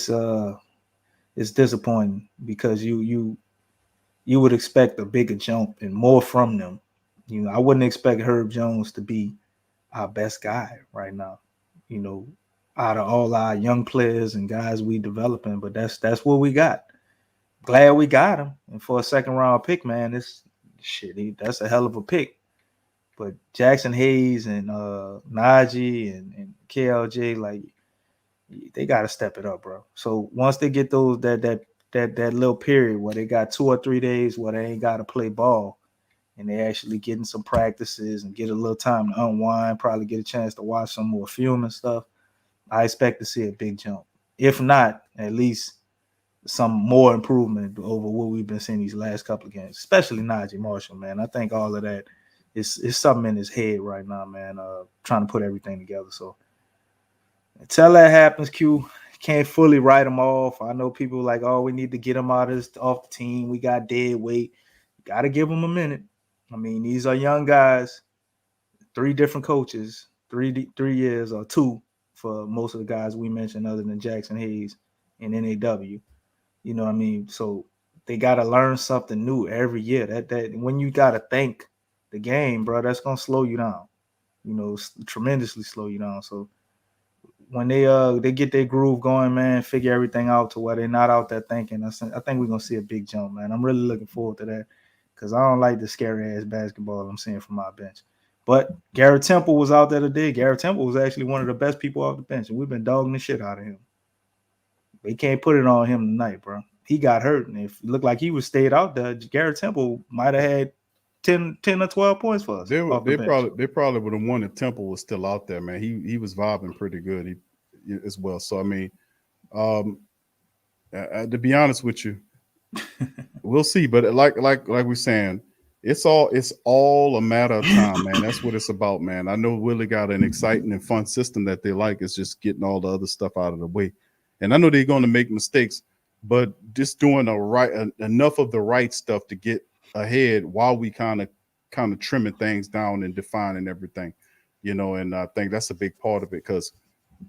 disappointing because you you would expect a bigger jump and more from them. You know, I wouldn't expect Herb Jones to be our best guy right now. You know, out of all our young players and guys we developing, but that's what we got. Glad we got him, and for a second round pick, man, that's a hell of a pick. But Jackson Hayes and Najee and KLJ, like, they got to step it up, bro. So once they get those that little period where they got 2 or 3 days where they ain't got to play ball, and they actually getting some practices and get a little time to unwind, probably get a chance to watch some more film and stuff, I expect to see a big jump. If not, at least some more improvement over what we've been seeing these last couple of games, especially Najee Marshall, man. I think all of that is something in his head right now, man, trying to put everything together. So until that happens, Q, can't fully write him off. I know people like, oh, we need to get him off the team. We got dead weight. Got to give him a minute. I mean, these are young guys, 3 different coaches, 3 years or 2 for most of the guys we mentioned other than Jackson Hayes and NAW. You know what I mean? So they got to learn something new every year. That when you got to think the game, bro, that's going to slow you down. You know, tremendously slow you down. So when they get their groove going, man, figure everything out to where they're not out there thinking, I think we're going to see a big jump, man. I'm really looking forward to that because I don't like the scary-ass basketball I'm seeing from our bench. But Garrett Temple was out there today. Garrett Temple was actually one of the best people off the bench, and we've been dogging the shit out of him. They can't put it on him tonight, bro. He got hurt, and if it looked like he was stayed out there, Garrett Temple might have had 10 or 12 points for us. They probably would have won if Temple was still out there, man. He was vibing pretty good as well. So I mean, to be honest with you, we'll see. But like we're saying, it's all a matter of time, man. That's what it's about, man. I know Willie got an exciting and fun system that they like. It's just getting all the other stuff out of the way. And I know they're going to make mistakes, but just doing enough of the right stuff to get ahead while we kind of trimming things down and defining everything, you know. And I think that's a big part of it because,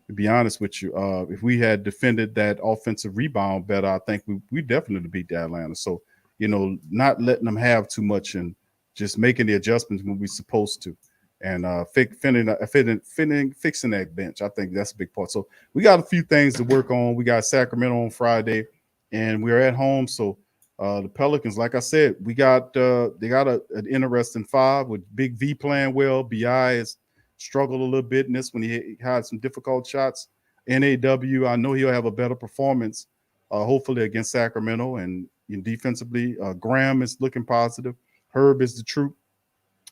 to be honest with you, if we had defended that offensive rebound better, I think we definitely beat the Atlanta. So, you know, not letting them have too much and just making the adjustments when we're supposed to. And fixing that bench, I think that's a big part. So we got a few things to work on. We got Sacramento on Friday, and we're at home. So the Pelicans, like I said, they got an interesting 5 with Big V playing well. BI has struggled a little bit in this when he had some difficult shots. NAW, I know he'll have a better performance, hopefully against Sacramento. And defensively, Graham is looking positive. Herb is the truth.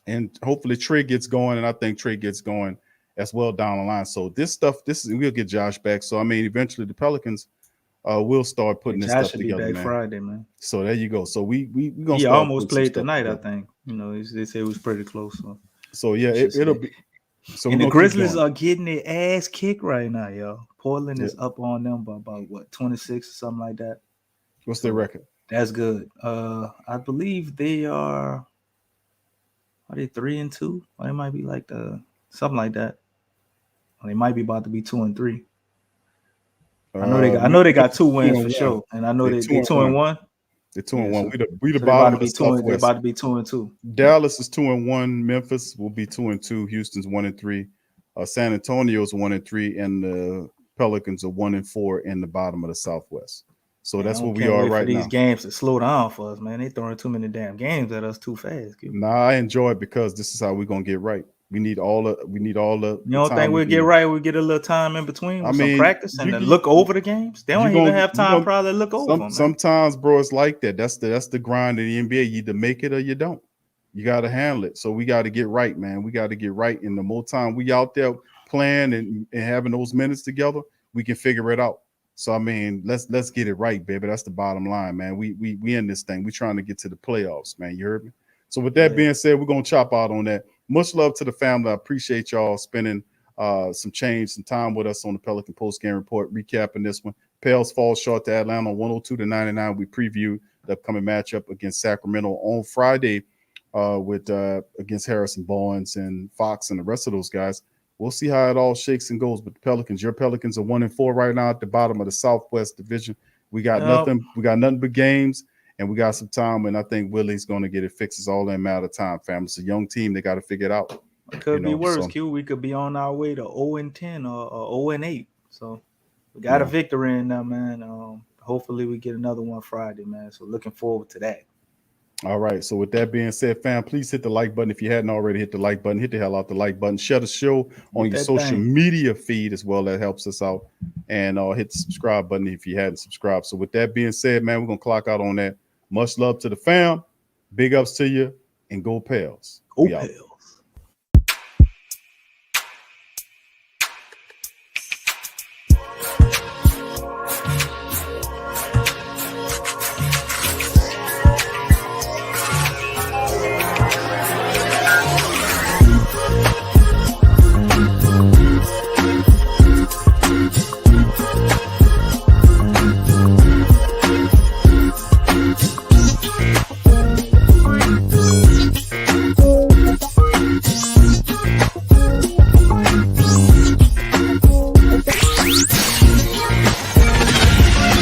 And hopefully Trae gets going, and I think Trae gets going as well down the line. So we'll get Josh back. So I mean, eventually the Pelicans will start putting this stuff together. Should be back man. Friday, man. So there you go. So we gonna. He start almost played tonight, together. I think. You know, they say it was pretty close. So yeah, it'll be. So and the Grizzlies are getting their ass kicked right now, y'all. Portland is up on them by about 26 or something like that. What's their record? That's good. I believe they are they 3-2? Or they might be like something like that. Or they might be about to be 2-3. I know they got 2 wins for sure, and I know they're 2-1. They're 2-1. We the so bottom of the Southwest. They're about to be 2-2. Dallas is 2-1. Memphis will be 2-2. Houston's 1-3. San Antonio's 1-3, and the Pelicans are 1-4 in the bottom of the Southwest. So that's what we are right now. These games to slow down for us, man. They throwing too many damn games at us too fast. Nah, I enjoy it because this is how we're gonna get right. We need all the. You don't think we'll get right? We get a little time in between with some practice and then look over the games. They don't even have time probably to look over them. Sometimes, bro, it's like that. That's the grind of the NBA. You either make it or you don't. You got to handle it. So we got to get right, man. We got to get right. And the more time we out there playing and having those minutes together, we can figure it out. So I mean, let's get it right, baby. That's the bottom line, man. We in this thing. We trying to get to the playoffs, man. You heard me? So with that being said, we're gonna chop out on that. Much love to the family. I appreciate y'all spending some time with us on the Pelican Post Game Report, recapping this one. Pels falls short to Atlanta 102-99. We preview the upcoming matchup against Sacramento on Friday against Harrison Barnes and Fox and the rest of those guys. We'll see how it all shakes and goes. But the Pelicans, your Pelicans are 1-4 right now at the bottom of the Southwest Division. We got nothing. We got nothing but games. and we got some time, and I think Willie's going to get it fixed. It's all in a matter of time, fam. It's a young team. They got to figure it out. It could be worse, so- Q. We could be on our way to 0-10 or 0-8. So we got a Yeah. victory in there, man. Hopefully we get another one Friday, man. So looking forward to that. All right. So with that being said, fam, please hit the like button. If you hadn't already hit the like button, hit the hell out the like button. Share the show on your that social thing. media feed as well. That helps us out. And hit the subscribe button if you hadn't subscribed. So with that being said, man, we're going to clock out on that. Much love to the fam. Big ups to you. And go Pels. Go We out. Pels.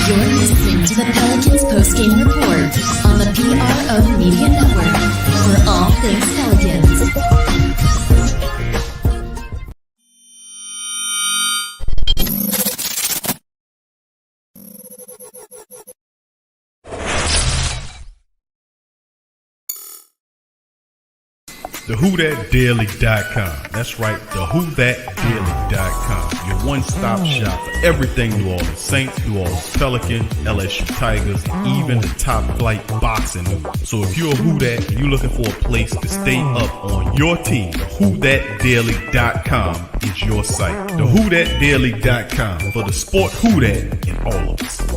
You're listening to the Pelicans postgame report on the PPR Media Network for all things Pelicans. TheWhoThatDaily.com. That's right, TheWhoThatDaily.com. Your one-stop shop for everything New Orleans Saints, New Orleans Pelicans, LSU Tigers, even the top flight boxing news. So if you're a Who That and you're looking for a place to stay up on your team, TheWhoThatDaily.com is your site. TheWhoThatDaily.com for the sport Who That in all of us.